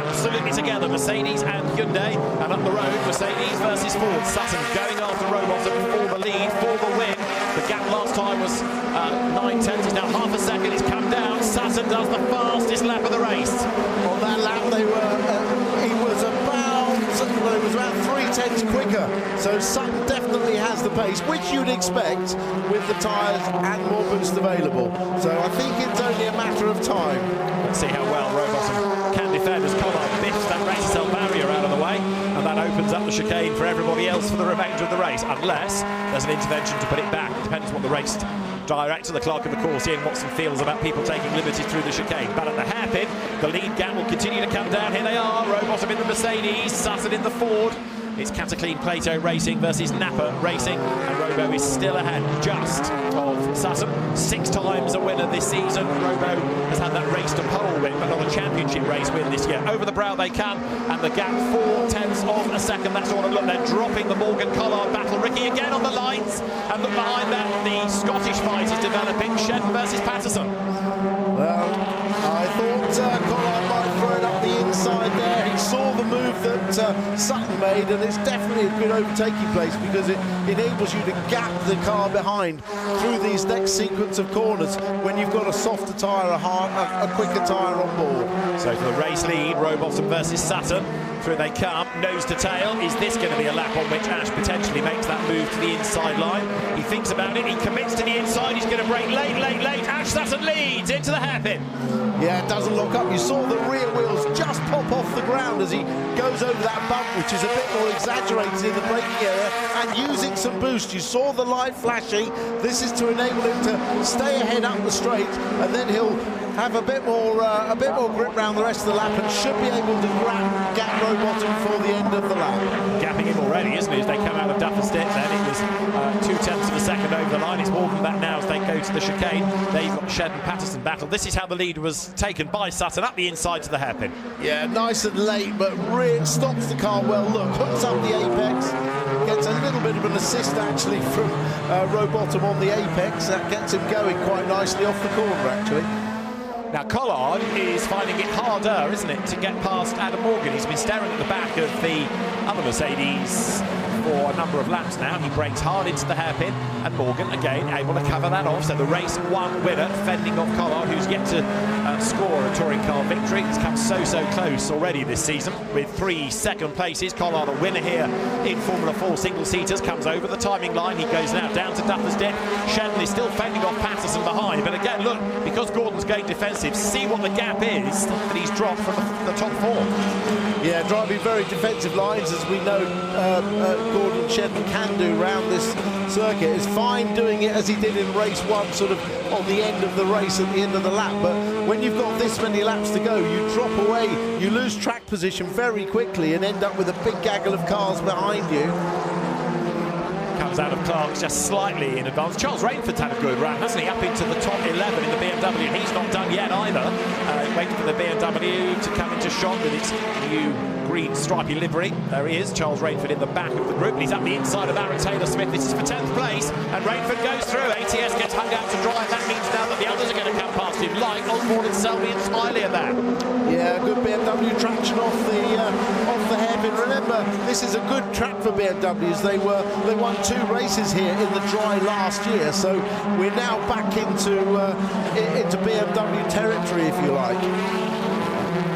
Absolutely together, Mercedes and Hyundai. And up the road, Mercedes versus Ford. Sutton going after Rowbottom for the lead, for the win. The gap last time was 9/10. He's now half a second. It's come down. Sutton does the fastest lap of the race. On that lap, he was about 3/10 quicker. So Sutton definitely has the pace, which you'd expect with the tyres and more boost available. So I think it's only a matter of time. Let's see how well Rowbottom can defend as Collard biffs that Recticel barrier out of the way, and that opens up the chicane for everybody else for the remainder of the race, unless there's an intervention to put it back. It depends what the race director, the clerk of the course, Ian Watson, feels about people taking liberties through the chicane. But at the hairpin, the lead gap will continue to come down. Here they are, Rowbottom in the Mercedes, Sutton in the Ford. It's Cataclean Plato Racing versus Napa Racing, and Robo is still ahead just of Sutton. 6 times a winner this season. Robo has had that race to pole win, but not a championship race win this year. Over the brow they come, and the gap 4/10 of a second. That's all. Look, they're dropping the Morgan Collard battle. Ricky again on the lights, and look behind that, the Scottish fight is developing. Shedden versus Patterson. Well, I thought Collard might throw it up the inside there. He saw the move that Sutton made, and it's definitely a good overtaking place because it enables you to gap the car behind through these next sequence of corners when you've got a softer tyre, a quicker tyre on board. So for the race lead, Rowbottom versus Sutton. Through they come, nose to tail. Is this going to be a lap on which Ash potentially makes that move to the inside line? He thinks about it, he commits to the inside, he's going to brake late. Ash Sutton leads into the hairpin. Yeah, it doesn't lock up. You saw the rear wheels just pop off the ground as he goes over that bump, which is a bit more exaggerated in the braking area, and using some boost. You saw the light flashing. This is to enable him to stay ahead up the straight, and then he'll have a bit more grip round the rest of the lap and should be able to gap Rowbottom for the end of the lap. Gapping him already, isn't he? As they come out of Duffers Dip, then it was 0.2 of a second over the line. It's more than that now as they go to the chicane. There you've got the Shedden-Patterson battle. This is how the lead was taken by Sutton up the inside to the hairpin. Yeah, nice and late, but stops the car well. Look, hooks up the apex, gets a little bit of an assist actually from Rowbottom on the apex. That gets him going quite nicely off the corner actually. Now Collard is finding it harder, isn't it, to get past Adam Morgan. He's been staring at the back of the other Mercedes for a number of laps now. He brakes hard into the hairpin, and Morgan again able to cover that off. So the race one winner, fending off Collard, who's yet to score a touring car victory. He's come so close already this season with 3 second places. Collard a winner here in Formula 4 single-seaters, comes over the timing line. He goes now down to Duffers Dip. Shedden is still fending off Patterson behind, but again, look, because Gordon's going defensive, see what the gap is that he's dropped from the top 4. Yeah, driving very defensive lines, as we know Gordon Shedden can do around this circuit. Is fine doing it as he did in race 1, sort of on the end of the race at the end of the lap, but when you've got this many laps to go, you drop away, you lose track position very quickly and end up with a big gaggle of cars behind you. Comes out of Clark's just slightly in advance. Charles Rainford's had a good run, hasn't he? Up into the top 11 in the BMW, and he's not done yet either. Waiting for the BMW to come into shot with its new green stripy livery. There he is, Charles Rainford in the back of the group, and he's up the inside of Aaron Taylor-Smith. This is for 10th place, and Rainford goes through. ATS gets hung out to dry. That means now that the others are going to come past him, like Osborne and Selby and Smiley and that. Yeah, good BMW traction off the hairpin. Remember, this is a good track for BMWs. They won 2 races here in the dry last year, so we're now back into BMW territory, if you like.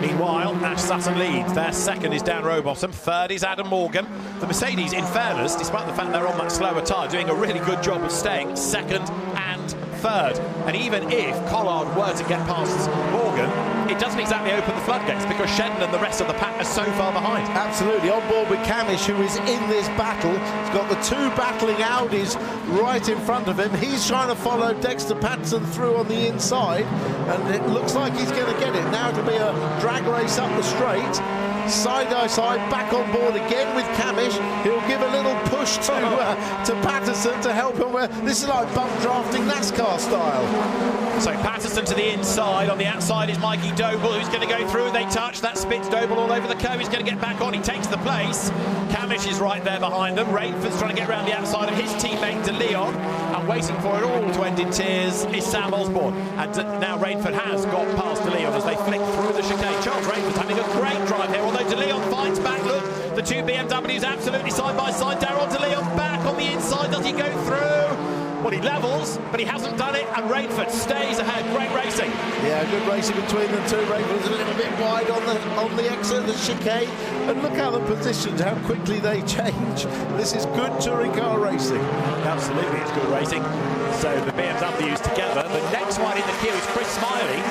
Meanwhile, Ash Sutton leads. Their second is Dan Rowbottom. Third is Adam Morgan. The Mercedes, in fairness, despite the fact they're on that slower tyre, doing a really good job of staying second and third. And even if Collard were to get past Morgan, it doesn't exactly open the floodgates because Shedden and the rest of the pack are so far behind. Absolutely. On board with Camish, who is in this battle. He's got the 2 battling Audis right in front of him. He's trying to follow Dexter Patterson through on the inside, and it looks like he's going to get it. Now it'll be a drag race up the straight. Side by side, back on board again with Camish. He'll give a little push to Patterson to help him. This is like bump drafting NASCAR style. So Patterson to the inside. On the outside is Mikey Doble, who's going to go through. They touch. That spits Doble all over the curve. He's going to get back on. He takes the place. Camish is right there behind them. Rainford's trying to get around the outside of his teammate De Leon. And waiting for it all to end in tears is Sam Osborne. And now Rainford has got past De Leon as they flick through the chicane. Charles Rainford's having a great drive here, although De Leon fights back. Look, the 2 BMWs absolutely side by side. Darryl De Leon back on the inside. Does he go through? Well, he levels, but he hasn't done it, and Rainford stays ahead. Great racing. Yeah, good racing between the 2. Rainford's a little bit wide on the exit of the chicane, and look how the positions, how quickly they change. This is good touring car racing. Absolutely, it's good racing. So the BMWs together. The next one in the queue is Chris Smiley,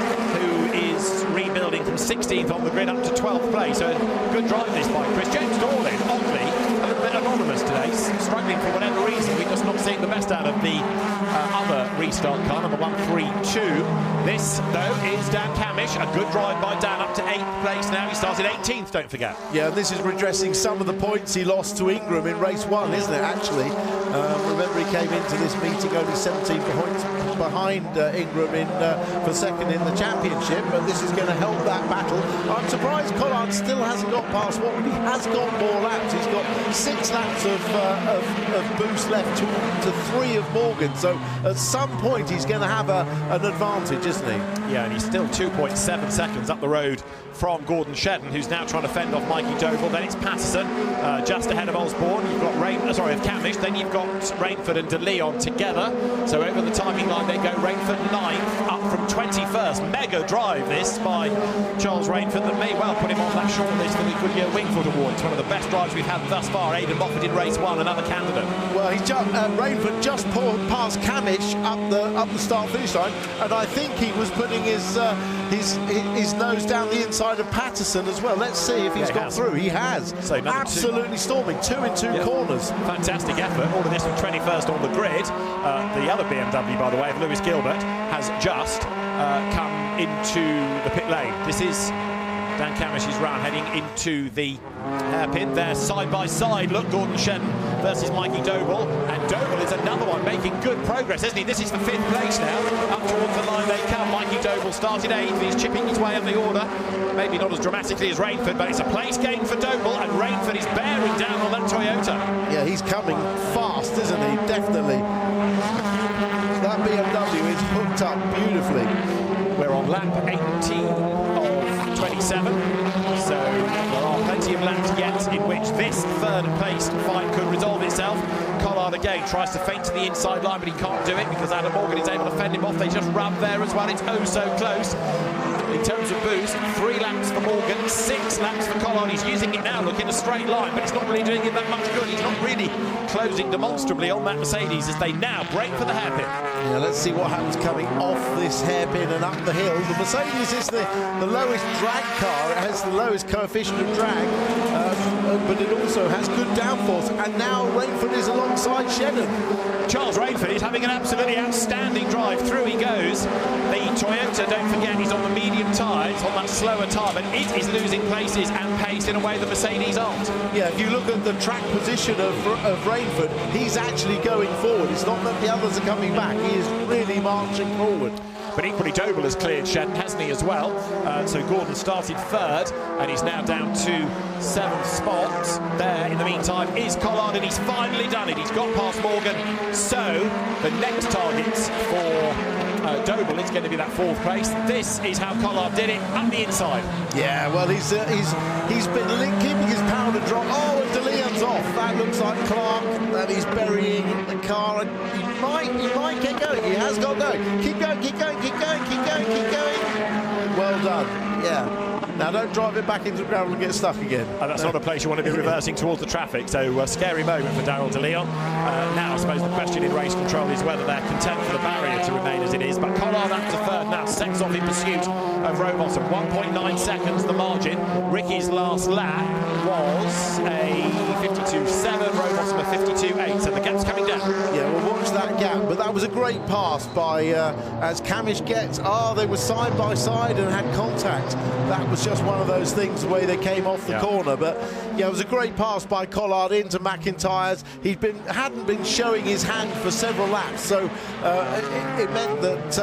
who is rebuilding from 16th on the grid up to 12th place. So good drive this by Chris. James Dorlin, oddly, a little bit anonymous today, struggling for whatever reason. We're just not seeing the best out of the other restart car, number 132. This, though, is Dan Camish. A good drive by Dan up to 8th place now. He started 18th, don't forget. Yeah, this is redressing some of the points he lost to Ingram in race 1, isn't it, actually? Remember, he came into this meeting only 17 points behind Ingram for second in the championship, but this is going to help that battle. I'm surprised Collard still hasn't got past Morgan. He has got more laps. He's got 6 laps of boost left to 3 of Morgan, so at some point he's going to have an advantage, isn't he? Yeah, and he's still 2.7 seconds up the road from Gordon Shedden, who's now trying to fend off Mikey Doble. Then it's Patterson just ahead of Osborne. You've got Camish. Then you've got Rainford and De Leon together. So over the timing line they go. Rainford 9th, up from 21st. Mega drive this by Charles Rainford that may well put him on that short list for the Goodyear Wingfoot Award. It's one of the best drives we've had thus far. Aidan Moffat in race 1, another candidate. Well, he's just, Rainford just passed Camish up the start-finish line, and I think he was putting his nose down the inside of Patterson as well. Let's see if he's got through. He has. So absolutely storming. 2 in 2 corners. Fantastic effort. All of this from 21st on the grid. The other BMW, by the way, of Lewis Gilbert, has just come into the pit lane. This is Dan Camish's round heading into the hairpin. They're side by side. Look, Gordon Shedden versus Mikey Doble. And Doble is another one making good progress, isn't he? This is for 5th place now. Up towards the line they come. Mikey Doble started 8th. He's chipping his way up the order. Maybe not as dramatically as Rainford, but it's a place gain for Doble. And Rainford is bearing down on that Toyota. Yeah, he's coming fast, isn't he? Definitely. That BMW is hooked up beautifully. We're on lap 18 of 27, so there are plenty of laps yet in which this third place fight could resolve itself. Collard again tries to feint to the inside line, but he can't do it because Adam Morgan is able to fend him off. They just rub there as well. It's oh so close. In terms of boost, 3 laps for Morgan, 6 laps for Collard. He's using it now, look, in a straight line, but it's not really doing him that much good. He's not really closing demonstrably on that Mercedes as they now break for the hairpin. Yeah, let's see what happens coming off this hairpin and up the hill. The Mercedes is the lowest drag car. It has the lowest coefficient of drag, but it also has good downforce. And now Rainford is alongside Shedden. Charles Rainford is having an absolutely outstanding drive. Through he goes. The Toyota, don't forget, he's on the medium tyres, on that slower tyre, but it is losing places and pace in a way the Mercedes aren't. Yeah, if you look at the track position of Rainford, he's actually going forward. It's not that the others are coming back. He is really marching forward. But equally, Doble has cleared Shedden, hasn't he, as well? So Gordon started 3rd, and he's now down to 7th spot. There, in the meantime, is Collard, and he's finally done it. He's got past Morgan. So the next targets for Doble is going to be that 4th place. This is how Collard did it, up the inside. Yeah, well, he's been keeping his powder dry. Oh, and De Leon's off. That looks like Clark, and he's burying the car. And he might get going. He has got going. Keep going, keep going, keep going, keep going, keep going. Well done. Yeah. Now don't drive it back into the gravel and get stuck again. That's not a place you want to be reversing towards the traffic, so a scary moment for Daryl De Leon. Now I suppose the question in race control is whether they're content for the barrier to remain as it is, but Collard up to 3rd now, sets off in pursuit of Rowbottom. 1.9 seconds the margin. Ricky's last lap was a 52.7, Rowbottom a 52.8, so the gap's coming down. Yeah, we'll watch that gap, but that was a great pass by, as Camish gets, they were side by side and had contact. That was just one of those things, the way they came off the corner. But yeah, it was a great pass by Collard into McIntyre's. Hadn't been showing his hand for several laps, so it meant that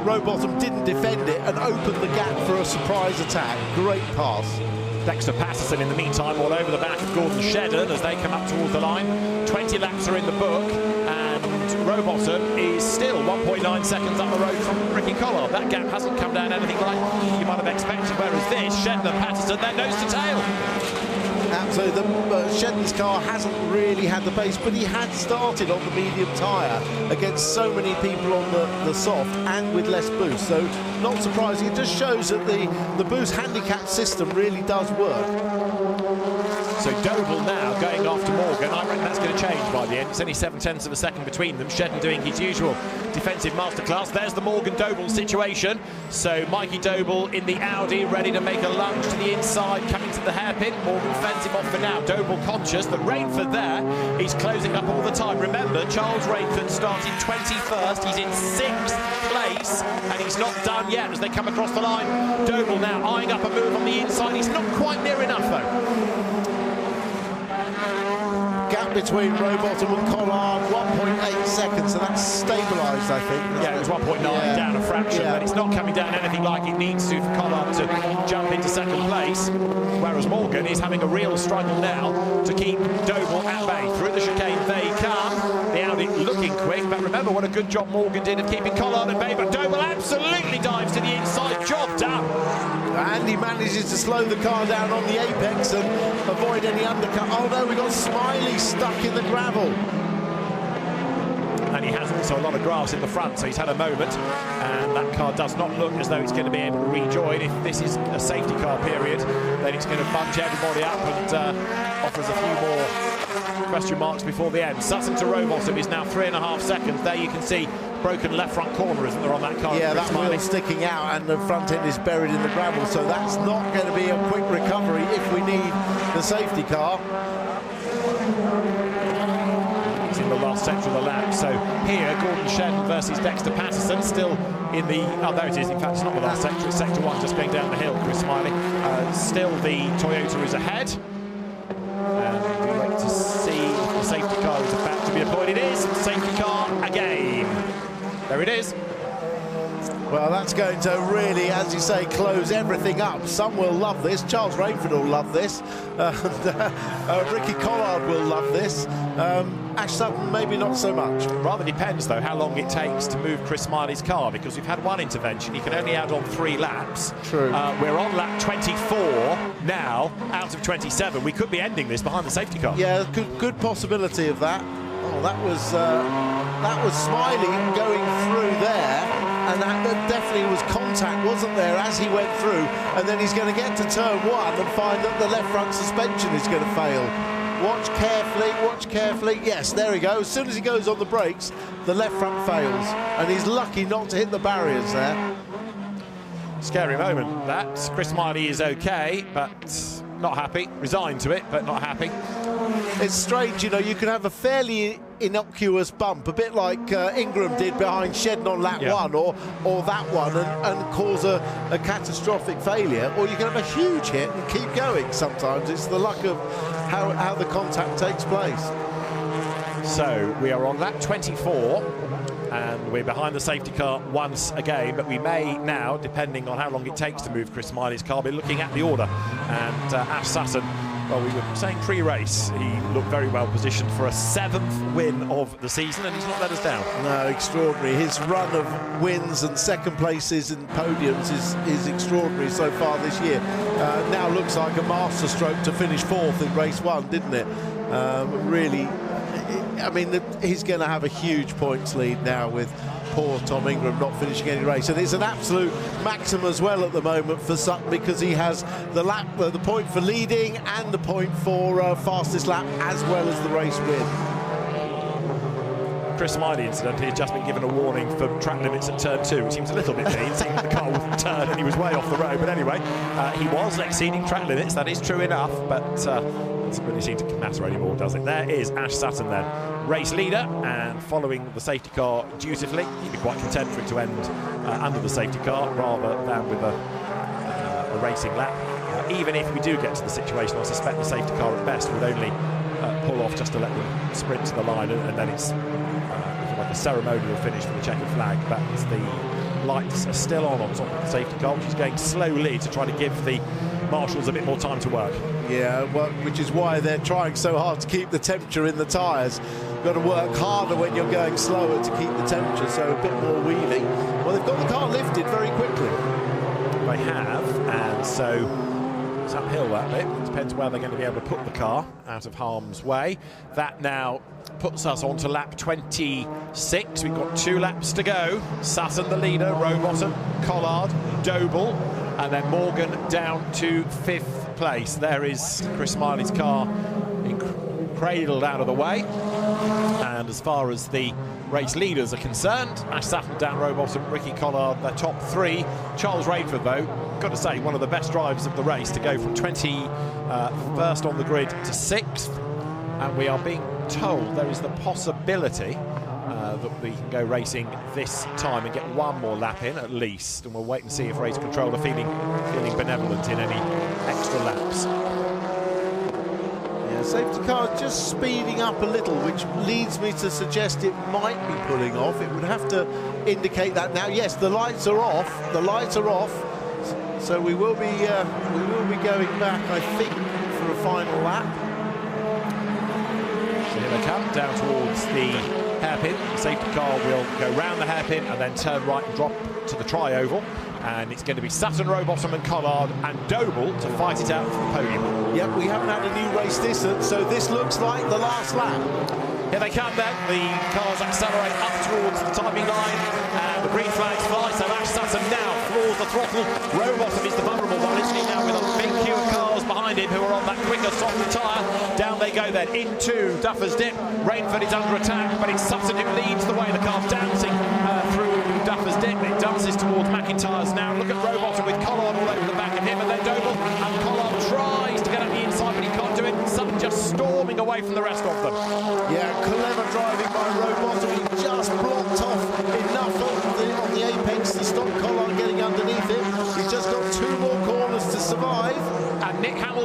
Rowbottom didn't defend it and opened the gap for a surprise attack. Great pass. Dexter Patterson in the meantime all over the back of Gordon Shedden as they come up towards the line. 20 laps are in the book, and Rowbottom is still 1.9 seconds up the road from Ricky Collard. That gap hasn't come down anything like you might have expected, whereas this, Shedden and Patterson, they're nose to tail. Absolutely. Shedden's car hasn't really had the pace, but he had started on the medium tyre against so many people on the soft and with less boost. So not surprising. It just shows that the boost handicap system really does work. So Doble now going after Morgan. I reckon that's going to change by the end. It's only 7/10 of a second between them. Shedden doing his usual defensive masterclass. There's the Morgan-Doble situation. So Mikey Doble in the Audi, ready to make a lunge to the inside, coming to the hairpin. Morgan fends him off for now. Doble conscious that Rainford there, he's closing up all the time. Remember, Charles Rainford started 21st. He's in 6th place, and he's not done yet as they come across the line. Doble now eyeing up a move on the inside. He's not quite near enough, though. Gap between Rowbottom and Collard, 1.8 seconds, so that's stabilised, I think. Yeah, it was 1.9 down a fraction, but it's not coming down anything like it needs to for Collard to jump into 2nd place, whereas Morgan is having a real struggle now to keep Doble at bay. Through the chicane they come, the Audi looking quick, but remember what a good job Morgan did of keeping Collard at bay, but Doble absolutely dives to the inside. Job done. And he manages to slow the car down on the apex and avoid any undercut. Oh no, we got Smiley stuck in the gravel. And he has also a lot of grass in the front, so he's had a moment, and that car does not look as though it's going to be able to rejoin. If this is a safety car period, then it's going to bunch everybody up and offers a few more question marks before the end. Sutton to Rowbottom is now 3.5 seconds. There you can see broken left front corner, isn't there, on that car? Yeah, that wheel sticking out and the front end is buried in the gravel, so that's not going to be a quick recovery if we need the safety car. It's in the last sector of the lap. So here, Gordon Shedden versus Dexter Patterson, still in the... Oh, there it is. In fact, it's not the last sector. It's sector 1, just going down the hill, Chris Smiley. Still the Toyota is ahead. And we wait to see if the safety car is about to be deployed. It is. Safety car again. There it is. Well, that's going to really, as you say, close everything up. Some will love this. Charles Rainford will love this. Ricky Collard will love this. Ash Sutton, maybe not so much. Rather depends, though, how long it takes to move Chris Smiley's car, because we've had one intervention. He can only add on 3 laps. True. We're on lap 24 now, out of 27. We could be ending this behind the safety car. Yeah, good possibility of that. Oh, that was Smiley going through there. And that definitely was contact, wasn't there, as he went through. And then he's going to get to turn 1 and find that the left front suspension is going to fail. Watch carefully, watch carefully. Yes, there we go. As soon as he goes on the brakes, the left front fails. And he's lucky not to hit the barriers there. Scary moment, that. Chris Smiley is OK, but not happy. Resigned to it, but not happy. It's strange, you know, you can have a fairly innocuous bump, a bit like Ingram did behind Shedden on lap 1 or that one, and cause a catastrophic failure, or you can have a huge hit and keep going. Sometimes it's the luck of how the contact takes place. So we are on lap 24 and we're behind the safety car once again, but we may now, depending on how long it takes to move Chris Smiley's car, be looking at the order. And Ash Sutton, well, we were saying pre-race, he looked very well positioned for a 7th win of the season, and he's not let us down. No, extraordinary. His run of wins and second places and podiums is extraordinary so far this year. Now looks like a masterstroke to finish 4th in race 1, didn't it? Really, I mean, he's going to have a huge points lead now with poor Tom Ingram not finishing any race, and it's an absolute maximum as well at the moment for Sutton, because he has the point for leading and the point for fastest lap, as well as the race win. Chris Smiley, incidentally, has just been given a warning for track limits at turn 2, which seems a little bit mean, seeing that the car wouldn't turn and he was way off the road. But anyway, he was exceeding track limits, that is true enough, but it doesn't really seem to matter anymore, does it? There is Ash Sutton then, race leader, and following the safety car dutifully. He'd be quite content for it to end under the safety car rather than with a racing lap. Even if we do get to the situation, I suspect the safety car at best would only pull off just to let them sprint to the line, and then it's like a ceremonial finish for the checkered flag. But the lights are still on top of the safety car, which is going slowly to try to give the marshals a bit more time to work. Yeah, well, which is why they're trying so hard to keep the temperature in the tyres. You've got to work harder when you're going slower to keep the temperature, so a bit more weaving. Well, they've got the car lifted very quickly. They have, and so it's uphill that bit. It depends where they're going to be able to put the car out of harm's way. That now puts us on to lap 26. We've got 2 laps to go. Sutton the leader, Rowbottom, Collard, Doble, and then Morgan down to 5th place. There is Chris Smiley's car cradled out of the way. And as far as the race leaders are concerned, Ash Sutton, Dan Rowbottom, Ricky Collard, their top 3. Charles Rainford, though, got to say, one of the best drivers of the race, to go from 21st on the grid to 6th. And we are being told there is the possibility that we can go racing this time and get 1 more lap in at least, and we'll wait and see if race control are feeling benevolent in any extra laps. Yeah, safety car just speeding up a little, which leads me to suggest it might be pulling off. It would have to indicate that now. Yes, the lights are off. The lights are off. So we will be going back, I think, for a final lap. So here they come down towards the hairpin. The safety car will go round the hairpin and then turn right and drop to the tri-oval. And it's going to be Sutton, Rowbottom and Collard and Doble to fight it out for the podium. Yep, we haven't had a new race distance, so this looks like the last lap. Here they come then. The cars accelerate up towards the timing line and the green flags fly. So Ash Sutton now floors the throttle. Rowbottom is the vulnerable one, isn't he, now, with a big queue of cars behind him who are on that quicker, softer tyre. Down they go then into Duffers Dip. Rainford is under attack, but it's Sutton who leads the way. The car's dancing through Duffers Dip. It dances towards McIntyre's now. Look at Rowbottom with Collard all over the back of him, and then Doble, and Collard tries to get on the inside, but he can't do it. Sutton just storming away from the rest of them. Yeah, clever driving by Rowbottom.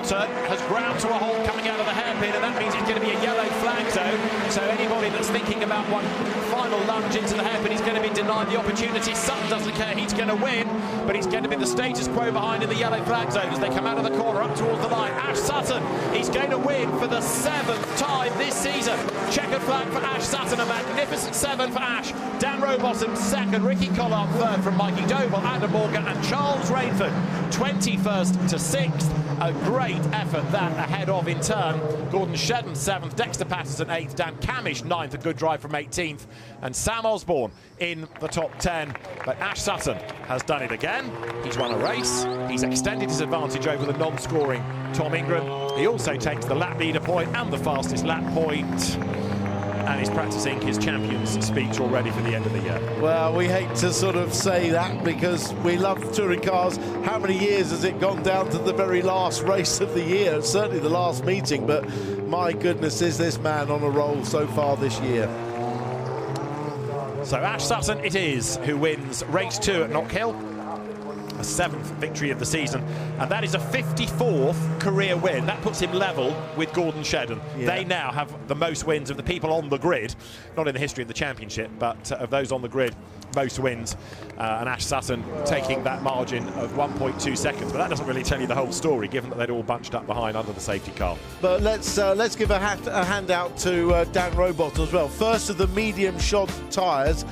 Hamilton has ground to a halt coming out of the hairpin, and that means it's going to be a yellow flag zone. So anybody that's thinking about one final lunge into the hairpin is going to be denied the opportunity. Sutton doesn't care, he's going to win, but he's going to be the status quo behind in the yellow flag zone as they come out of the corner up towards the line. Ash Sutton, he's going to win for the 7th time this season. Checkered flag for Ash Sutton, a magnificent 7 for Ash. Dan Rowbottom second, Ricky Collard third from Mikey Doble, Adam Morgan and Charles Rainford 21st to 6th. A great effort that ahead of, in turn, Gordon Shedden 7th, Dexter Patterson 8th, Dan Camish 9th, a good drive from 18th, and Sam Osborne in the top 10. But Ash Sutton has done it again. He's won a race. He's extended his advantage over the non-scoring Tom Ingram. He also takes the lap leader point and the fastest lap point. And he's practicing his champion's speech already for the end of the year. Well, we hate to sort of say that because we love touring cars. How many years has it gone down to the very last race of the year? Certainly the last meeting, but my goodness, is this man on a roll so far this year. So Ash Sutton it is who wins race 2 at Knockhill. A 7th victory of the season, and that is a 54th career win. That puts him level with Gordon Shedden. Yeah. They now have the most wins of the people on the grid, not in the history of the championship, but of those on the grid, most wins, and Ash Sutton taking that margin of 1.2 seconds. But that doesn't really tell you the whole story, given that they'd all bunched up behind under the safety car. But let's give a hand out to Dan Rowbottom as well. First of the medium shod tyres,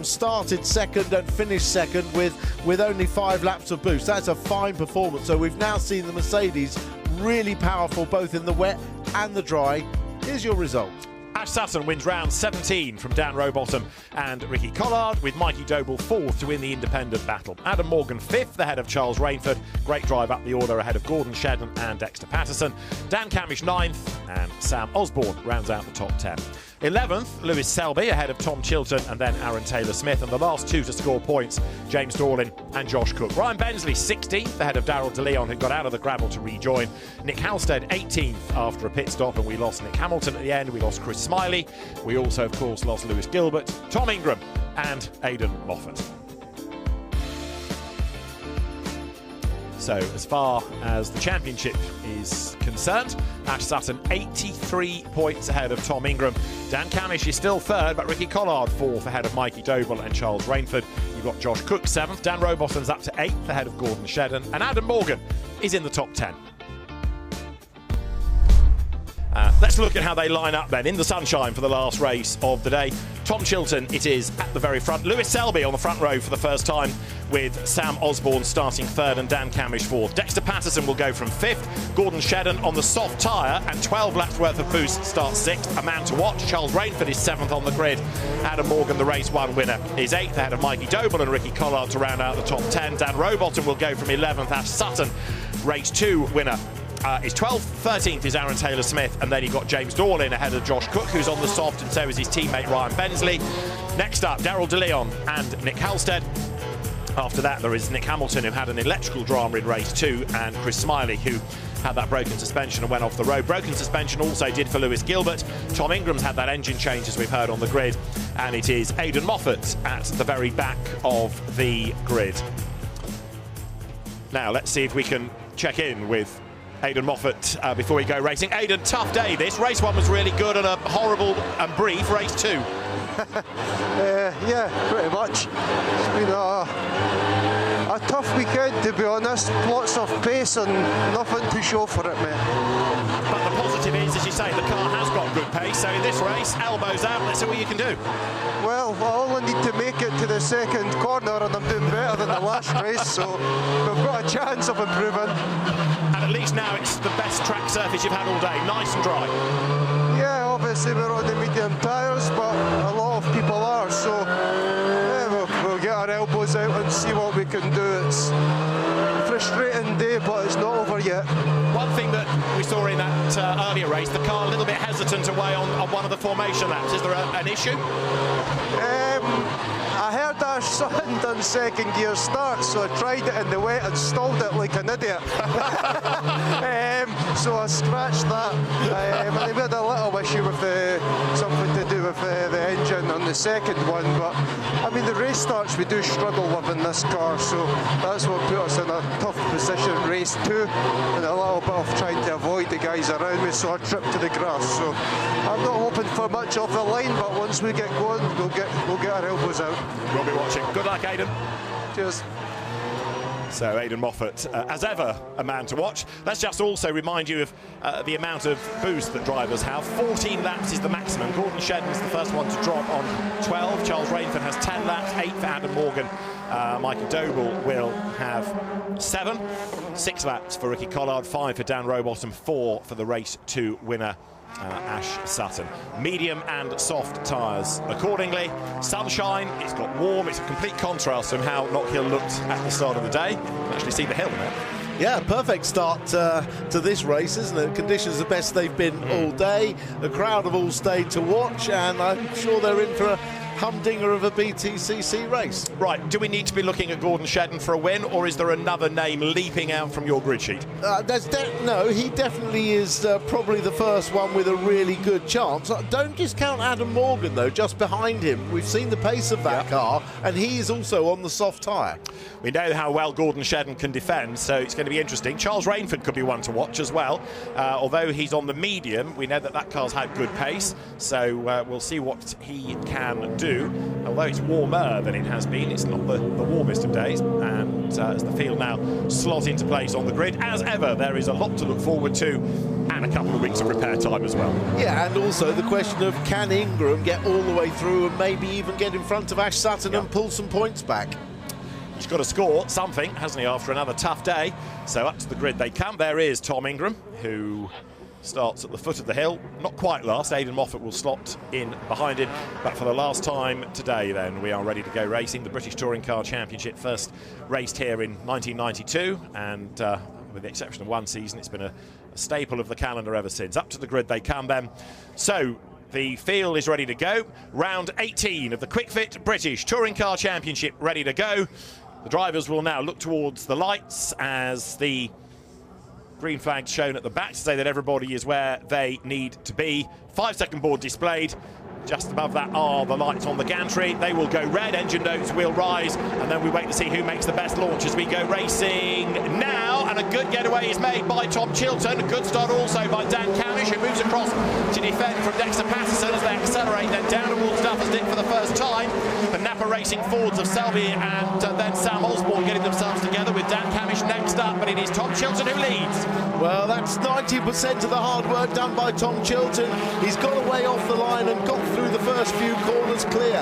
started second and finished second with only 5 laps of boost. That's a fine performance. So we've now seen the Mercedes really powerful both in the wet and the dry. Here's your result. Ash Sutton wins round 17 from Dan Rowbottom and Ricky Collard, with Mikey Doble 4th to win the independent battle. Adam Morgan 5th ahead of Charles Rainford. Great drive up the order ahead of Gordon Shedden and Dexter Patterson. Dan Camish 9th and Sam Osborne rounds out the top 10. 11th, Lewis Selby ahead of Tom Chilton and then Aaron Taylor-Smith, and the last 2 to score points, James Dorlin and Josh Cook. Ryan Bensley 16th ahead of Darrell DeLeon, who got out of the gravel to rejoin. Nick Halstead 18th after a pit stop, and we lost Nick Hamilton at the end. We lost Chris Smiley. We also, of course, lost Lewis Gilbert, Tom Ingram and Aidan Moffat. So as far as the championship is concerned, Ash Sutton 83 points ahead of Tom Ingram. Dan Camish is still 3rd, but Ricky Collard 4th ahead of Mikey Doble and Charles Rainford. You've got Josh Cook 7th, Dan Rowbottom's up to 8th ahead of Gordon Shedden, and Adam Morgan is in the top 10. Let's look at how they line up then in the sunshine for the last race of the day. Tom Chilton it is at the very front. Lewis Selby on the front row for the first time, with Sam Osborne starting 3rd and Dan Camish 4th. Dexter Patterson will go from 5th. Gordon Shedden on the soft tyre and 12 laps worth of boost starts 6th. A man to watch. Charles Rainford is 7th on the grid. Adam Morgan, the race 1 winner, is 8th ahead of Mikey Doble and Ricky Collard to round out the top 10. Dan Rowbottom will go from 11th. Ash Sutton, race 2 winner, is 12th. 13th is Aaron Taylor-Smith, and then you've got James Dorlin ahead of Josh Cook, who's on the soft, and so is his teammate Ryan Bensley. Next up, Darrell DeLeon and Nick Halstead. After that, there is Nick Hamilton, who had an electrical drama in race 2, and Chris Smiley, who had that broken suspension and went off the road. Broken suspension also did for Lewis Gilbert. Tom Ingram's had that engine change, as we've heard on the grid, and it is Aidan Moffat at the very back of the grid. Now, let's see if we can check in with Aidan Moffat before we go racing. Aidan, tough day this. Race 1 was really good and a horrible and brief race 2. Yeah, pretty much. It's been a tough weekend, to be honest. Lots of pace and nothing to show for it, mate. But the positive is, as you say, the car has got good pace. So in this race, elbows out, let's see what you can do. Well, I only need to make it to the second corner and I'm doing better than the last race, so we've got a chance of improving. And at least now it's the best track surface you've had all day, nice and dry. Yeah, obviously we're on the medium tyres, but a lot of people are, so yeah, we'll get our elbows out and see what we can do. It's a frustrating day, but it's not over yet. One thing that we saw in that earlier race, the car a little bit hesitant away on one of the formation laps. Is there an issue? I heard Ash son done second gear start, so I tried it in the wet and stalled it like an idiot. So I scratched that. And we had a little issue with something to do with the engine on the second one, but I mean the race starts we do struggle with in this car, so that's what put us in a tough position race 2, and a little bit of trying to avoid the guys around me, so I tripped to the grass. So I'm not hoping for much off the line, but once we get going, we'll get our elbows out. We'll be watching. Good luck, Aidan. Cheers. So Aidan Moffat, as ever, a man to watch. Let's just also remind you of the amount of boost that drivers have. 14 laps is the maximum. Gordon Shedden's the first one to drop on 12. Charles Rainford has 10 laps, 8 for Adam Morgan. Michael Doble will have 7. 6 laps for Ricky Collard, 5 for Dan Rowbottom, 4 for the race 2 winner, Ash Sutton. Medium and soft tyres accordingly. Sunshine, it's got warm, it's a complete contrast from how Knockhill looked at the start of the day. You can actually see the hill there. Yeah, perfect start to this race, isn't it? Conditions the best they've been all day. The crowd have all stayed to watch, and I'm sure they're in for a humdinger of a BTCC race. Right, do we need to be looking at Gordon Shedden for a win, or is there another name leaping out from your grid sheet? No, he definitely is probably the first one with a really good chance. Don't discount Adam Morgan, though, just behind him. We've seen the pace of that car, and he is also on the soft tyre. We know how well Gordon Shedden can defend, so it's going to be interesting. Charles Rainford could be one to watch as well. Although he's on the medium, we know that car's had good pace, so we'll see what he can do. Although it's warmer than it has been, it's not the warmest of days, and as the field now slots into place on the grid, as ever, there is a lot to look forward to, and a couple of weeks of repair time as well. Yeah, and also the question of can Ingram get all the way through and maybe even get in front of Ash Sutton and pull some points back. He's got to score something, hasn't he, after another tough day. So up to the grid they come. There is Tom Ingram, who starts at the foot of the hill. Not quite last. Aidan Moffat will slot in behind him. But for the last time today, then, we are ready to go racing. The British Touring Car Championship first raced here in 1992. And with the exception of one season, it's been a staple of the calendar ever since. Up to the grid they come, then. So the field is ready to go. Round 18 of the Kwik Fit British Touring Car Championship ready to go. The drivers will now look towards the lights as the green flag shown at the back to say that everybody is where they need to be. 5-second board displayed. Just above that are the lights on the gantry. They will go red, engine notes will rise, and then we wait to see who makes the best launch as we go racing now. And a good getaway is made by Tom Chilton. A good start also by Dan Camish, who moves across to defend from Dexter Patterson as they accelerate then down towards Duffers Dick for the first time. The Napa Racing Fords of Selby and then Sam Osborne getting themselves together with Dan Camish next up, but it is Tom Chilton who leads. Well, that's 90% of the hard work done by Tom Chilton. He's got away off the line and got through the first few corners clear.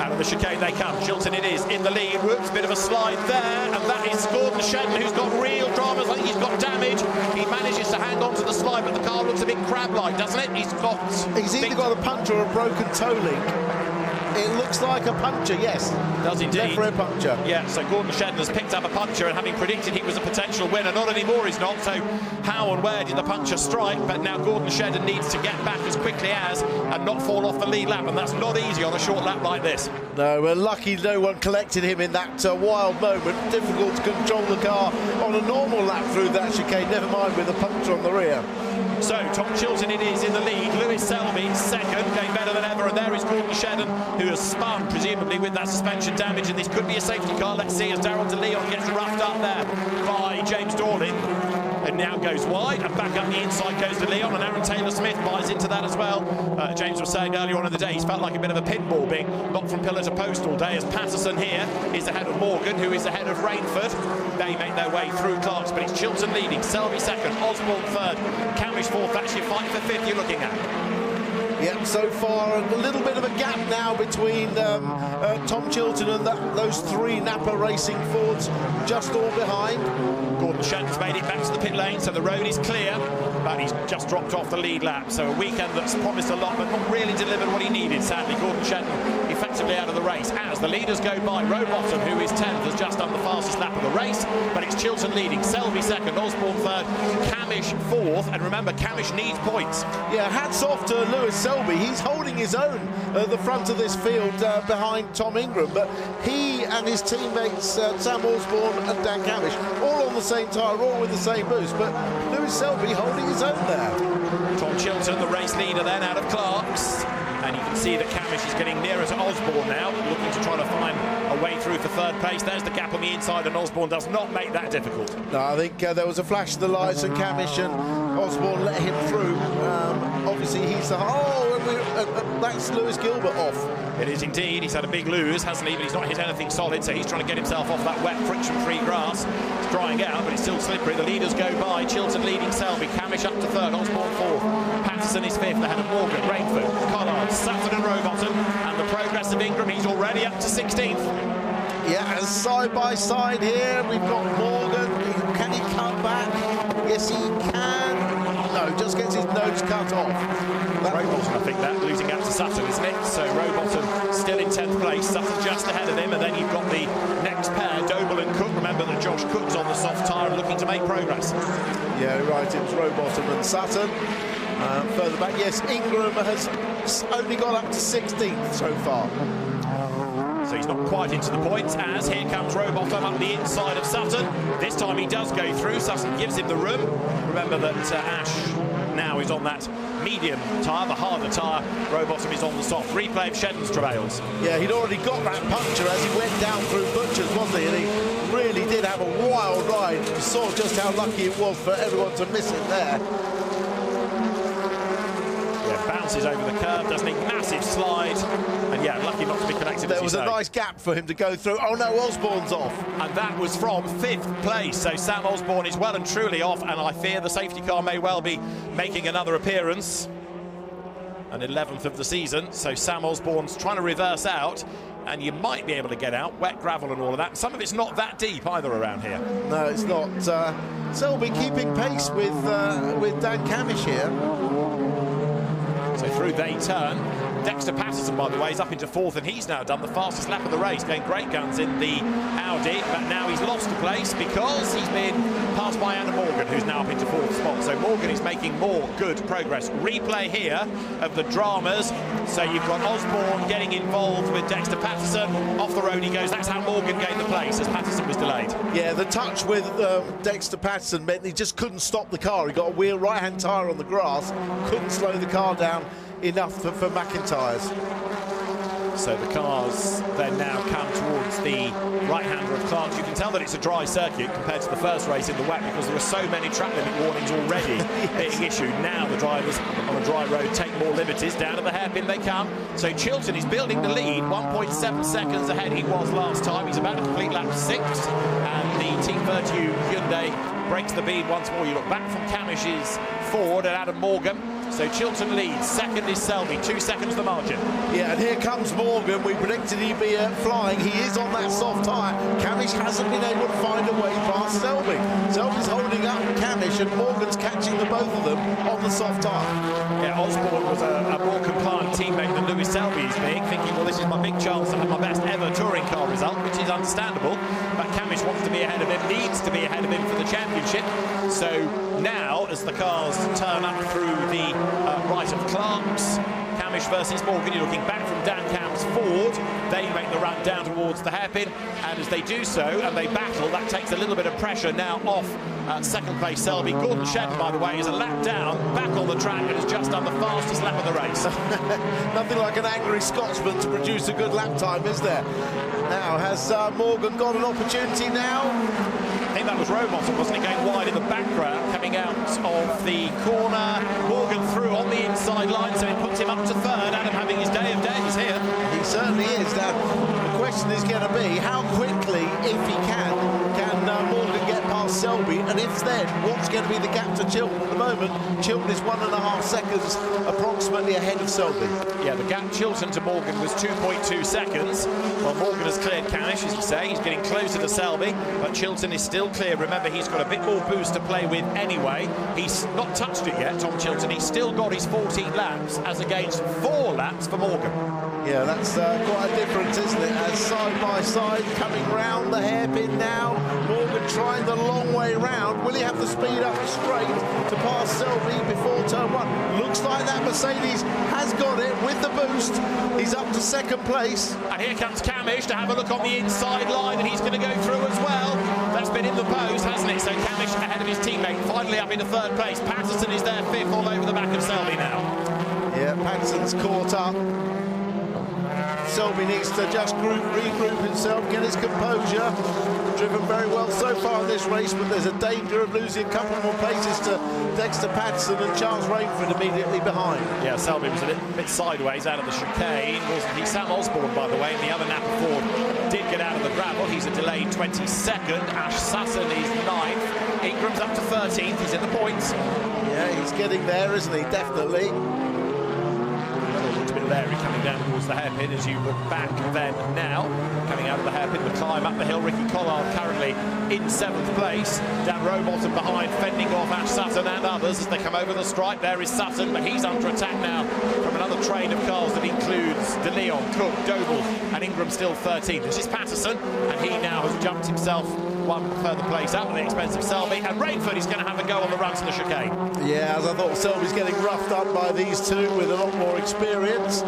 Out of the chicane they come. Chilton it is in the lead. Whoops, bit of a slide there, and that is Gordon Shedden, who's got real dramas. I think he's got damage. He manages to hang on to the slide, but the car looks a bit crab-like, doesn't it? He's either got a puncture or a broken toe link. It looks like a puncture, yes. Does indeed. Left rear puncture. Yeah, so Gordon Shedden has picked up a puncture, and having predicted he was a potential winner, not anymore he's not. So how and where did the puncture strike? But now Gordon Shedden needs to get back as quickly as and not fall off the lead lap, and that's not easy on a short lap like this. No, we're lucky no one collected him in that wild moment. Difficult to control the car on a normal lap through that chicane, never mind with a puncture on the rear. So Tom Chilton it is in the lead. Lewis Selby second, going better than ever, and there is Gordon Shedden, who has spun presumably with that suspension damage, and this could be a safety car. Let's see as Darrell De Leon gets roughed up there by James Dorling, and now goes wide, and back up the inside goes De Leon, and Aaron Taylor-Smith buys into that as well. James was saying earlier on in the day he's felt like a bit of a pinball being knocked from pillar to post all day, as Patterson here is ahead of Morgan, who is ahead of Rainford. They make their way through Clarks, but it's Chilton leading, Selby second, Osborne third, Camish fourth. That's your fight for fifth you're looking at. Yep, so far a little bit of a gap now between Tom Chilton and those three Napa Racing Fords just all behind. Gordon Shedden's made it back to the pit lane, so the road is clear, but he's just dropped off the lead lap. So a weekend that's promised a lot, but not really delivered what he needed, sadly. Gordon Shedden, he effectively out of the race as the leaders go by. Rowbottom, who is 10th, has just done the fastest lap of the race, but it's Chiltern leading, Selby second, Osborne third, Camish fourth, and remember, Camish needs points. Yeah, hats off to Lewis Selby. He's holding his own at the front of this field behind Tom Ingram, but he and his teammates Sam Osborne and Dan Camish all on the same tyre, all with the same boost, but Lewis Selby holding his own there. Tom Chiltern, the race leader then out of Clark's. And you can see that Camish is getting nearer to Osborne now, looking to try to find a way through for third place. There's the gap on the inside, and Osborne does not make that difficult. No, I think there was a flash of the lights, and Camish and Osborne let him through. Obviously, he's the... that's Lewis Gilbert off. It is indeed. He's had a big lose, hasn't he? But he's not hit anything solid, so he's trying to get himself off that wet, friction-free grass. It's drying out, but it's still slippery. The leaders go by. Chiltern leading Selby. Camish up to third. Osborne fourth. Patterson is fifth ahead of Morgan, Rainford, Collard, Sutton and Rowbottom. And the progress of Ingram, he's already up to 16th. Yeah, and side by side here, we've got Morgan. Can he cut back? Yes, he can. No, just gets his nose cut off. Rowbottom, I think that, losing out to Sutton, isn't it? So Rowbottom still in 10th place, Sutton just ahead of him, and then you've got the next pair, Doble and Cook. Remember that Josh Cook's on the soft tyre and looking to make progress. Yeah, right, it was Rowbottom and Sutton. Further back, yes, Ingram has only got up to 16th so far. So he's not quite into the points, as here comes Rowbottom up the inside of Sutton. This time he does go through. Sutton gives him the room. Remember that Ash now is on that medium tyre, the harder tyre. Rowbottom is on the soft. Replay of Shedden's travails. Yeah, he'd already got that puncture as he went down through Butchers, wasn't he? And he really did have a wild ride. You saw just how lucky it was for everyone to miss it there. Bounces over the curve, does a massive slide, and yeah, lucky not to be connected. There was a nice gap for him to go through. Oh no, Osborne's off. And that was from 5th place, so Sam Osborne is well and truly off, and I fear the safety car may well be making another appearance. An 11th of the season, so Sam Osborne's trying to reverse out, and you might be able to get out, wet gravel and all of that. Some of it's not that deep either around here. No, it's not. Selby keeping pace with Dan Camish here. So through they turn. Dexter Patterson, by the way, is up into 4th, and he's now done the fastest lap of the race, going great guns in the Audi, but now he's lost a place because he's been passed by Anna Morgan, who's now up into 4th spot. So Morgan is making more good progress. Replay here of the dramas. So you've got Osborne getting involved with Dexter Patterson. Off the road he goes. That's how Morgan gained the place, as Patterson was delayed. Yeah, the touch with Dexter Patterson meant he just couldn't stop the car. He got a wheel right-hand tyre on the grass, couldn't slow the car down enough for McIntyre's. So the cars then now come towards the right-hander of Clark's. You can tell that it's a dry circuit compared to the first race in the wet, because there were so many track limit warnings already being issued. Now the drivers on a dry road take more liberties. Down to the hairpin they come. So Chiltern is building the lead, 1.7 seconds ahead he was last time. He's about to complete lap 6, and the Team Virtue Hyundai breaks the bead once more. You look back from Camish's Ford and Adam Morgan. So Chiltern leads, second is Selby, 2 seconds the margin. Yeah, and here comes Morgan. We predicted he'd be flying. He is on that soft tyre. Camish hasn't been able to find a way past Selby. Selby's holding up Camish, and Morgan's catching the both of them on the soft tyre. Yeah, Osborne was a more compliant teammate than Lewis Selby is being, thinking, well, this is my big chance to have my best ever touring car result, which is understandable. But Camish wants to be ahead of him, needs to be ahead of him for the championship. So now, as the cars turn up through the right of Clark's, Camish versus Morgan, you're looking back from Dan Cam's Ford. They make the run down towards the hairpin, and as they do so and they battle, that takes a little bit of pressure now off second place Selby. Gordon Shedden, by the way, is a lap down, back on the track, and has just done the fastest lap of the race. Nothing like an angry Scotsman to produce a good lap time, is there? Now, has Morgan got an opportunity now? I think that was Rowbottom, wasn't it, going wide in the background, coming out of the corner. Morgan through on the inside line, so it puts him up to third. Adam having his day of days here. He certainly is. Now, the question is going to be, how quickly, if he can Morgan get past Selby? And if then, what's going to be the gap to Chiltern at the moment? Chiltern is 1.5 seconds approximately ahead of Selby. Yeah, the gap Chiltern to Morgan was 2.2 seconds. Well, Morgan has cleared Camish, as you say. He's getting closer to Selby, but Chiltern is still clear. Remember, he's got a bit more boost to play with anyway. He's not touched it yet, Tom Chiltern. He's still got his 14 laps as against 4 laps for Morgan. Yeah, that's quite a difference, isn't it? As side by side, coming round the hairpin now. Morgan trying the long way round. Will he have the speed up straight to pass Selby before turn one? Looks like that Mercedes has got it with the boost. He's up to second place. And here comes Camish to have a look on the inside line, and he's going to go through as well. That's been in the post, hasn't it? So Camish ahead of his teammate, finally up into third place. Patterson is there fifth, all over the back of Selby now. Yeah, Patterson's caught up. Selby needs to just regroup himself, get his composure. Driven very well so far in this race, but there's a danger of losing a couple more places to Dexter Patterson and Charles Rainford immediately behind. Yeah, Selby was a little bit sideways out of the chicane. Wasn't he? Sam Osborne, by the way, in the other Napa Ford, did get out of the gravel. He's a delayed 22nd. Ash Sutton is 9th. Ingram's up to 13th. He's in the points. Yeah, he's getting there, isn't he? Definitely. Larry coming down towards the hairpin as you look back then now. Coming out of the hairpin, the climb up the hill. Ricky Collard currently in 7th place. Dan Rowbottom behind, fending off Ash Sutton and others as they come over the stripe. There is Sutton, but he's under attack now from another train of cars that includes De Leon, Cook, Doble, and Ingram still 13th. This is Patterson, and he now has jumped himself one further place out at the expense of Selby, and Rainford is going to have a go on the run to the chicane. Yeah, as I thought, Selby's getting roughed up by these two with a lot more experience.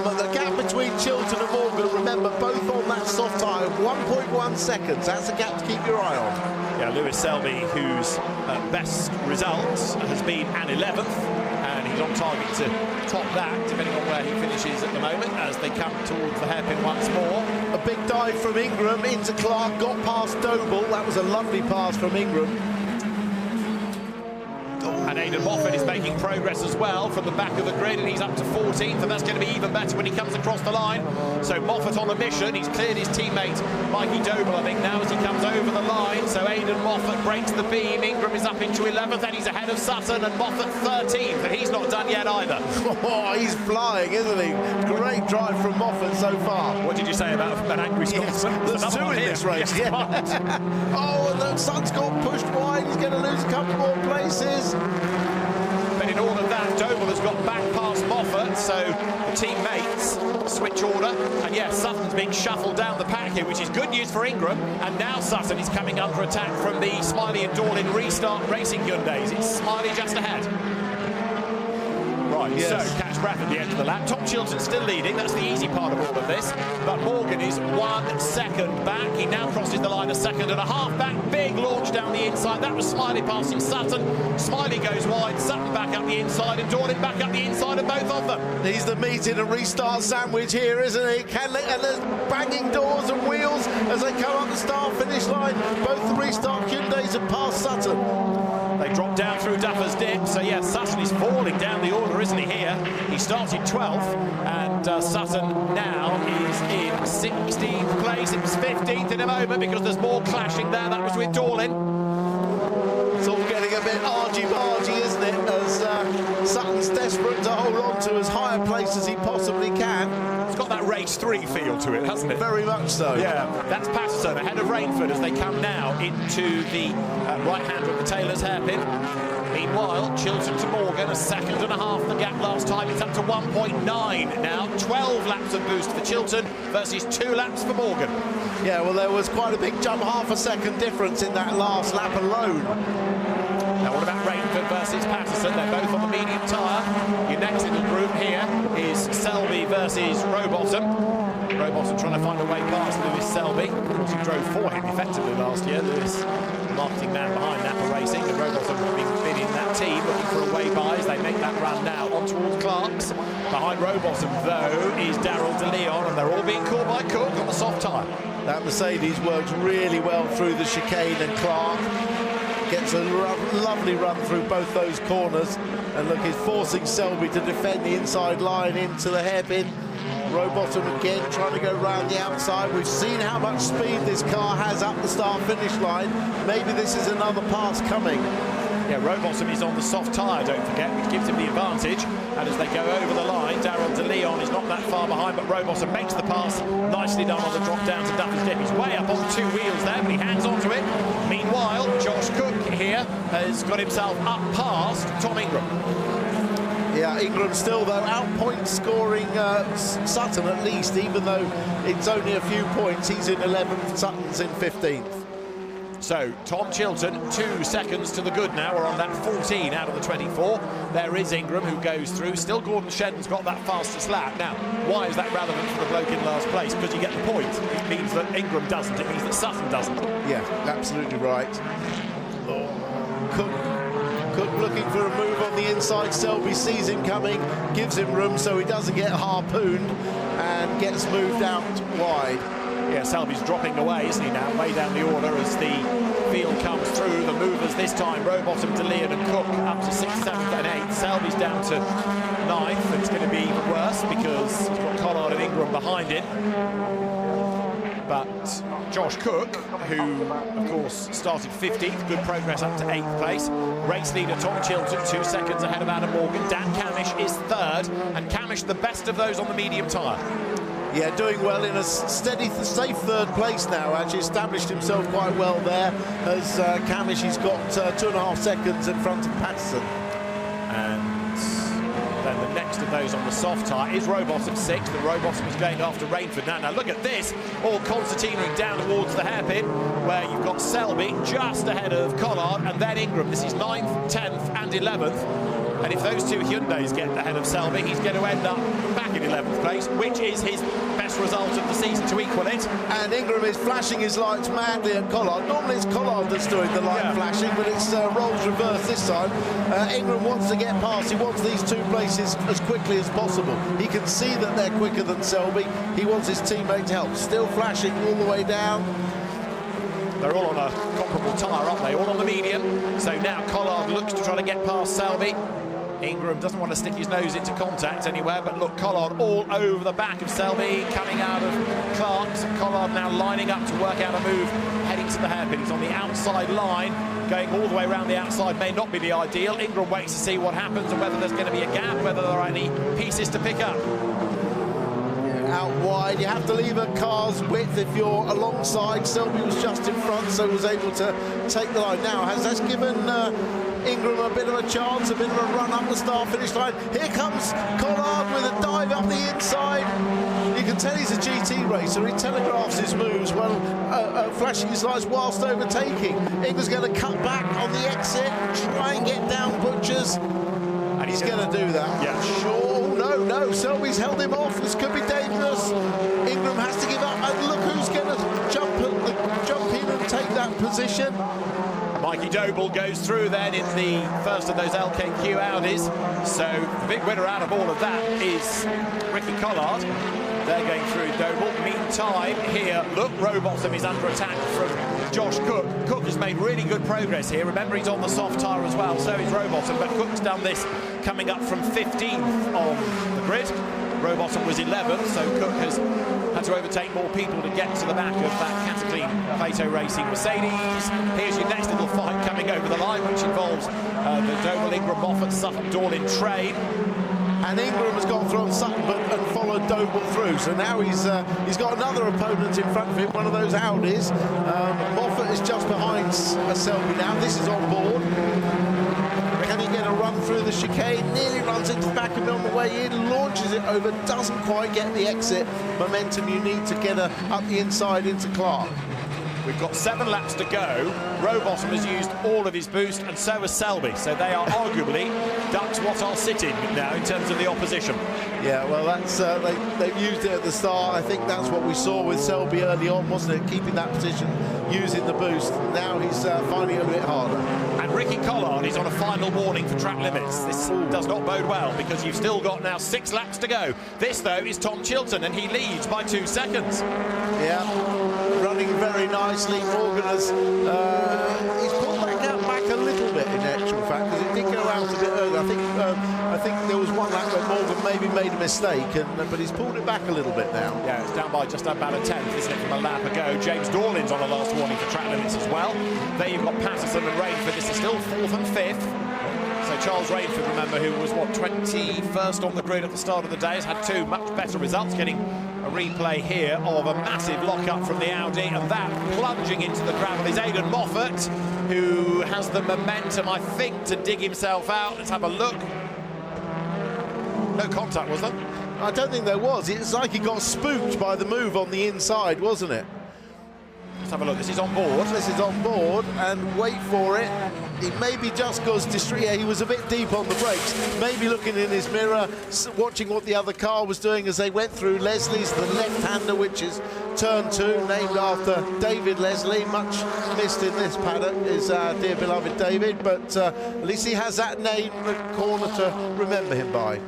But the gap between Chilton and Morgan, remember, both on that soft tyre, 1.1 seconds. That's a gap to keep your eye on. Yeah, Lewis Selby, whose best results has been an 11th, and he's on target to top that, depending on where he finishes at the moment, as they come towards the hairpin once more. A big dive from Ingram into Clark, got past Doble. That was a lovely pass from Ingram. And Aidan Moffat is making progress as well from the back of the grid, and he's up to 14th, and that's going to be even better when he comes across the line. So Moffat on a mission. He's cleared his teammate Mikey Doble, I think, now as he comes over the line. So Aidan Moffat breaks the beam. Ingram is up into 11th, and he's ahead of Sutton, and Moffat 13th, and he's not done yet either. Oh, he's flying, isn't he? Great drive from Moffat so far. What did you say about an angry Scotsman? Yes, there's two in this race. Yes, yeah. Oh, and the Sutton's got pushed wide. He's going to lose a couple more places. But in all of that, Doble has got back past Moffat, so the teammates switch order. And yes, Sutton's being shuffled down the pack here, which is good news for Ingram. And now Sutton is coming under attack from the Smiley and Dorlin Restart Racing Hyundais. It's Smiley just ahead. Right, yes. So catch breath at the end of the lap. Tom Chilton still leading. That's the easy part of all of this. But Morgan is 1 second back. He now crosses the line a second and a half back. Big launch down the inside. That was Smiley passing Sutton. Smiley goes wide. Sutton back up the inside, and Dorlin back up the inside of both of them. He's the meat in a restart sandwich here, isn't he? And there's banging doors and wheels as they come up the start-finish line. Both the restart Hyundais have passed Sutton. They drop down through Duffer's Dip, so yeah, Sutton is falling down the order, isn't he, here? He started 12th, and Sutton now is in 16th place. It was 15th in a moment because there's more clashing there. That was with Dorlin. It's all getting a bit argy-bargy, isn't it, as Sutton's desperate to hold on to as high a place as he possibly can. It's got that race 3 feel to it, hasn't it? Very much so. Yeah, that's Patterson ahead of Rainford as they come now into the right-hander of the Taylor's hairpin. Meanwhile, Chilton to Morgan, a second and a half the gap last time. It's up to 1.9 now. 12 laps of boost for Chilton versus 2 laps for Morgan. Yeah, well, there was quite a big jump, half a second difference in that last lap alone. Now, what about Rainford versus Patterson? They're both on the medium tyre. Your next little group here is Selby versus Rowbottom. Rowbottom trying to find a way past Lewis Selby. Of course, he drove for him effectively last year. Lewis, the marketing man behind Napa Racing, and Rowbottom having been in that team looking for a way by as they make that run now on towards Clark's. Behind Rowbottom, though, is Daryl De Leon, and they're all being caught by Cook on the soft tyre. That Mercedes works really well through the chicane, and Clark gets a lovely run through both those corners. And look, he's forcing Selby to defend the inside line into the hairpin. Rowbottom again trying to go round the outside. We've seen how much speed this car has up the start-finish line. Maybe this is another pass coming. Yeah, Rowbottom is on the soft tyre, don't forget, which gives him the advantage. And as they go over the line, Daryl De Leon is not that far behind, but Rowbottom makes the pass. Nicely done on the drop down to Duffer's Dip. He's way up on 2 wheels there, but he hangs on to it. Meanwhile, Josh Cook here has got himself up past Tom Ingram. Yeah, Ingram still, though, out-point scoring Sutton at least, even though it's only a few points. He's in 11th, Sutton's in 15th. So, Tom Chilton, 2 seconds to the good now. We're on that 14 out of the 24. There is Ingram, who goes through. Still Gordon Shedden's got that fastest lap. Now, why is that relevant for the bloke in last place? Because you get the point. It means that Ingram doesn't. It means that Sutton doesn't. Yeah, absolutely right. Cook looking for a move on the inside. Selby sees him coming, gives him room so he doesn't get harpooned and gets moved out wide. Yeah, Selby's dropping away, isn't he now? Way down the order as the field comes through. The movers this time, Rowbottom, DeLeon and Cook up to 6th, 7th and 8th. Selby's down to 9th. It's going to be even worse because he's got Collard and Ingram behind him. But Josh Cook, who, of course, started 15th, good progress up to 8th place. Race leader Tom Chilton, 2 seconds ahead of Adam Morgan. Dan Camish is 3rd, and Camish the best of those on the medium tyre. Yeah, doing well in a steady, safe 3rd place now. Actually established himself quite well there. As Camish, he's got 2.5 seconds in front of Patterson. And then the next of those on the soft tyre is Rowbottom 6th, and Rowbottom is going after Rainford. Now look at this, all concertinaing down towards the hairpin, where you've got Selby just ahead of Collard, and then Ingram. This is 9th, 10th and 11th. And if those two Hyundais get ahead of Selby, he's going to end up back in 11th place, which is his best result of the season to equal it. And Ingram is flashing his lights madly at Collard. Normally it's Collard that's doing the light flashing, but it's roles reversed this time. Ingram wants to get past. He wants these 2 places as quickly as possible. He can see that they're quicker than Selby. He wants his teammate to help. Still flashing all the way down. They're all on a comparable tyre, aren't they? All on the medium. So now Collard looks to try to get past Selby. Ingram doesn't want to stick his nose into contact anywhere, but look, Collard all over the back of Selby, coming out of Clark's. Collard now lining up to work out a move, heading to the hairpin. He's on the outside line, going all the way around the outside. May not be the ideal. Ingram waits to see what happens and whether there's going to be a gap, whether there are any pieces to pick up. Out wide, you have to leave a car's width if you're alongside. Selby was just in front, so was able to take the line. Now, has given Ingram a bit of a chance, a bit of a run up the start-finish line. Here comes Collard with a dive up the inside. You can tell he's a GT racer. He telegraphs his moves well, flashing his lights whilst overtaking. Ingram's going to cut back on the exit, try and get down Butchers. And he's going to do that. Yeah. Sure. No, Selby's held him off. This could be dangerous. Ingram has to give up, and look who's going to jump in and take that position. Mikey Doble goes through then in the first of those LKQ Audis. So the big winner out of all of that is Ricky Collard. They're going through Doble. Meantime, here, look, Rowbottom is under attack from Josh Cook. Cook has made really good progress here. Remember, he's on the soft tyre as well, so is Rowbottom, but Cook's done this coming up from 15th on the grid. Rowbottom was 11th, so Cook has had to overtake more people to get to the back of that Cataclean Plato Racing Mercedes. Here's your next little fight coming over the line, which involves the Doble, Ingram, Moffat, Sutton, Dorlin train. And Ingram has gone through on Sutton and followed Doble through. So now he's got another opponent in front of him, one of those Audis. Moffat is just behind Selby now. This is on board. Can he get a run through the chicane? Nearly runs into the back of it on the way in, launches it over, doesn't quite get the exit momentum you need to get up the inside into Clark. We've got 7 laps to go. Rowbottom has used all of his boost, and so has Selby. So they are arguably ducks what are sitting now in terms of the opposition. Yeah, well, that's they've used it at the start. I think that's what we saw with Selby early on, wasn't it? Keeping that position, using the boost. Now he's finding it a bit harder. And Ricky Collard is on a final warning for track limits. This does not bode well, because you've still got now 6 laps to go. This, though, is Tom Chilton, and he leads by 2 seconds. Yeah, running very nicely. Morgan has he's pulled back a little bit in actual fact, because it did go out a bit early. I think there was one lap where Morgan maybe made a mistake, but he's pulled it back a little bit now. Yeah, it's down by just about a 10th, isn't it, from a lap ago. James Dorlin's on the last warning for track limits as well. There you've got Patterson and Rainford. This is still 4th and 5th. So Charles Rainford, remember, who was, 21st on the grid at the start of the day, has had 2 much better results, getting a replay here of a massive lock-up from the Audi, and that plunging into the gravel is Aidan Moffat, who has the momentum, I think, to dig himself out. Let's have a look. No contact, was there? I don't think there was. It's like he got spooked by the move on the inside, wasn't it? Let's have a look. This is on board. This is on board, and wait for it. He maybe just goes distracted. Yeah, he was a bit deep on the brakes. Maybe looking in his mirror, watching what the other car was doing as they went through Leslie's, the left-hander, which is turn 2, named after David Leslie. Much missed in this paddock is our dear beloved David, but at least he has that name, the corner to remember him by.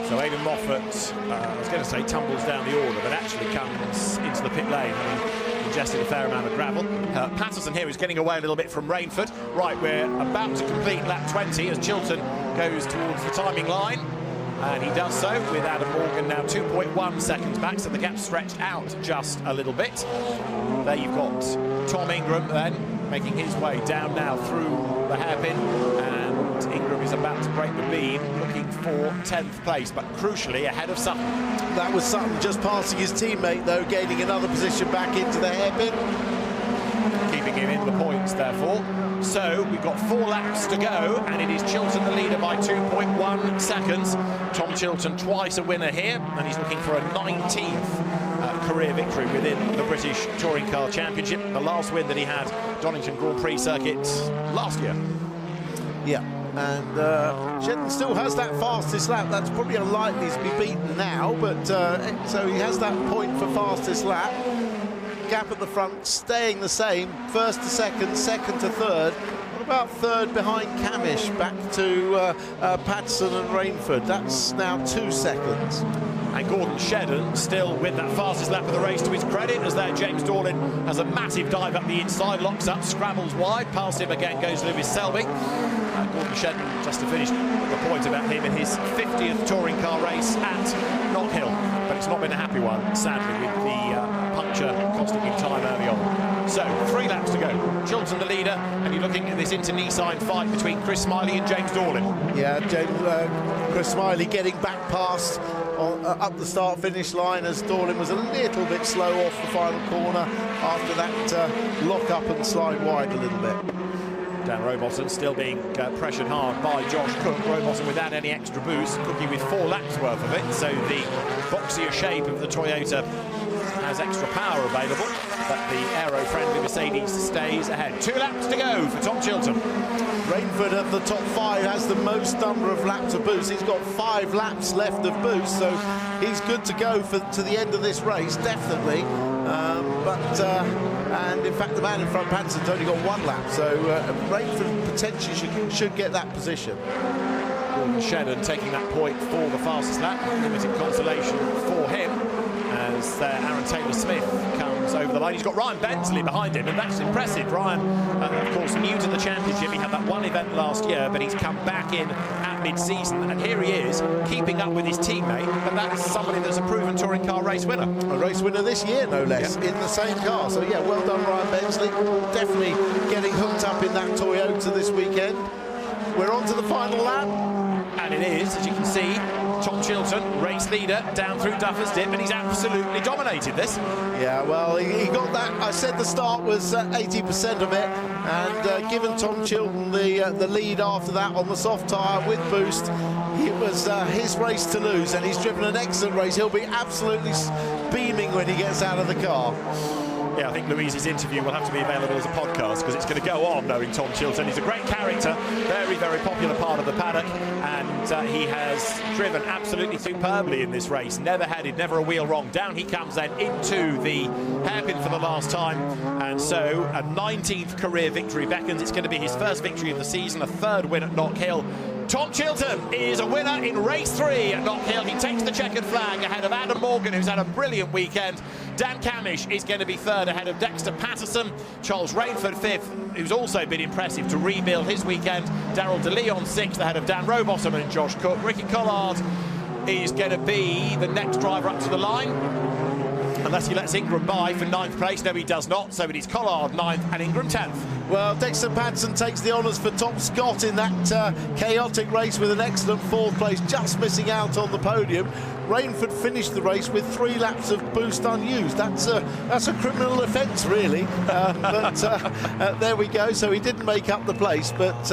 So Aidan Moffat, I was going to say tumbles down the order, but actually comes into the pit lane. Ingested a fair amount of gravel. Patterson here is getting away a little bit from Rainford. Right, we're about to complete lap 20 as Chilton goes towards the timing line. And he does so with Adam Morgan now 2.1 seconds back, so the gap's stretched out just a little bit. There you've got Tom Ingram then making his way down now through the hairpin, and Ingram is about to break the beam, looking for 10th place, but crucially ahead of Sutton. That was Sutton just passing his teammate, though, gaining another position back into the hairpin. Keeping him in the points, therefore. So we've got 4 laps to go, and it is Chilton the leader by 2.1 seconds. Tom Chilton twice a winner here, and he's looking for a 19th career victory within the British Touring Car Championship. The last win that he had, Donington Grand Prix circuit last year. Yeah, and Shedden still has that fastest lap. That's probably unlikely to be beaten now, but so he has that point for fastest lap. Gap at the front staying the same, first to second, second to third. What about third behind Camish, back to Patterson and Rainford? That's now 2 seconds. And Gordon Shedden still with that fastest lap of the race to his credit, as there James Dorlin has a massive dive up the inside, locks up, scrabbles wide, past him again goes Lewis Selby. Gordon Shedden, just to finish the point about him in his 50th touring car race at Knockhill, but it's not been a happy one, sadly, with the puncture costing him time early on. So 3 laps to go. Chilton the leader, and you're looking at this inter-Nissan fight between Chris Smiley and James Dorlin. Yeah, Chris Smiley getting back past up the start-finish line as Dorlin was a little bit slow off the final corner after that lock up and slide wide a little bit. Dan Rowbottom still being pressured hard by Josh Cook. Rowbottom without any extra boost, Cookie with 4 laps worth of it, so the boxier shape of the Toyota has extra power available, but the aero-friendly Mercedes stays ahead. 2 laps to go for Tom Chilton. Rainford at the top 5 has the most number of laps of boost. He's got 5 laps left of boost, so he's good to go to the end of this race, definitely. And in fact, the man in front, Patterson's only got 1 lap, so Rainford potentially should get that position. Gordon Shedden taking that point for the fastest lap. Limited consolation for him as Aaron Taylor-Smith comes over the line. He's got Ryan Bensley behind him, and that's impressive. Ryan, of course, new to the championship. He had that 1 event last year, but he's come back in at mid-season, and here he is, keeping up with his teammate, but that's somebody that's a proven touring car race winner. A race winner this year, no less, in the same car. So, yeah, well done, Ryan Bensley. Definitely getting hooked up in that Toyota this weekend. We're on to the final lap. And it is, as you can see, Tom Chilton, race leader, down through Duffers Dip, and he's absolutely dominated this. Yeah, well, he got that. I said the start was 80% of it, and given Tom Chilton the lead after that on the soft tyre with boost, it was his race to lose, and he's driven an excellent race. He'll be absolutely beaming when he gets out of the car. Yeah, I think Louise's interview will have to be available as a podcast because it's going to go on knowing Tom Chilton. He's a great character, very, very popular part of the paddock, and he has driven absolutely superbly in this race. Never headed, never a wheel wrong. Down he comes then into the hairpin for the last time, and so a 19th career victory beckons. It's going to be his first victory of the season, a 3rd win at Knockhill. Tom Chilton is a winner in race 3 at Knockhill. He takes the checkered flag ahead of Adam Morgan, who's had a brilliant weekend. Dan Camish is going to be 3rd ahead of Dexter Patterson. Charles Rainford 5th, who's also been impressive to rebuild his weekend. Daryl De Leon 6th ahead of Dan Rowbottom and Josh Cook. Ricky Collard is going to be the next driver up to the line, unless he lets Ingram by for 9th place. No, he does not. So it is Collard 9th and Ingram 10th. Well, Dexter Patson takes the honours for Tom Scott in that chaotic race with an excellent fourth place, just missing out on the podium. Rainford finished the race with 3 laps of boost unused. That's a criminal offence, really. But there we go. So he didn't make up the place. But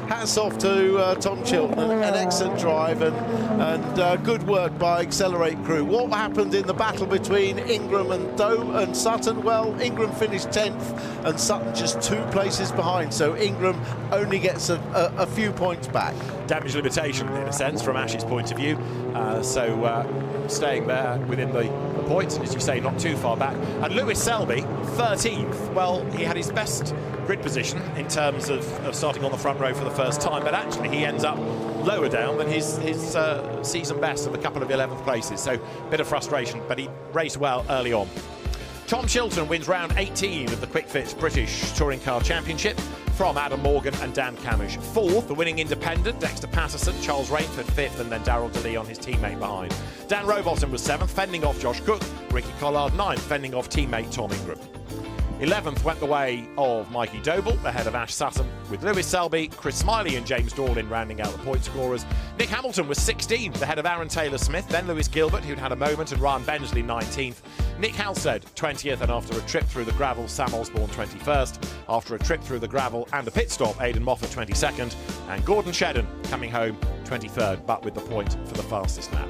hats off to Tom Chilton. An excellent drive and good work by Accelerate crew. What happened in the battle between Ingram and Doe and Sutton? Well, Ingram finished 10th and Sutton just 2 places behind. So Ingram only gets a few points back. Damage limitation, in a sense, from Ash's point of view. Staying there within the points, and as you say, not too far back. And Lewis Selby, 13th. Well, he had his best grid position in terms of starting on the front row for the first time, but actually he ends up lower down than his season best of a couple of 11th places. So, bit of frustration, but he raced well early on. Tom Chilton wins round 18 of the Kwik Fit British Touring Car Championship from Adam Morgan and Dan Camish. 4th, the winning independent, Dexter Patterson, Charles Rainford 5th, and then Darrell DeLeon, his teammate, behind. Dan Rowbottom was 7th, fending off Josh Cook. Ricky Collard 9th, fending off teammate Tom Ingram. 11th went the way of Mikey Doble, ahead of Ash Sutton, with Lewis Selby, Chris Smiley and James Dorlin rounding out the point scorers. Nick Hamilton was 16th, ahead of Aaron Taylor-Smith, then Lewis Gilbert, who'd had a moment, and Ryan Bensley 19th. Nick Halstead 20th, and after a trip through the gravel, Sam Osborne 21st. After a trip through the gravel and a pit stop, Aidan Moffat 22nd, and Gordon Shedden coming home 23rd, but with the point for the fastest lap.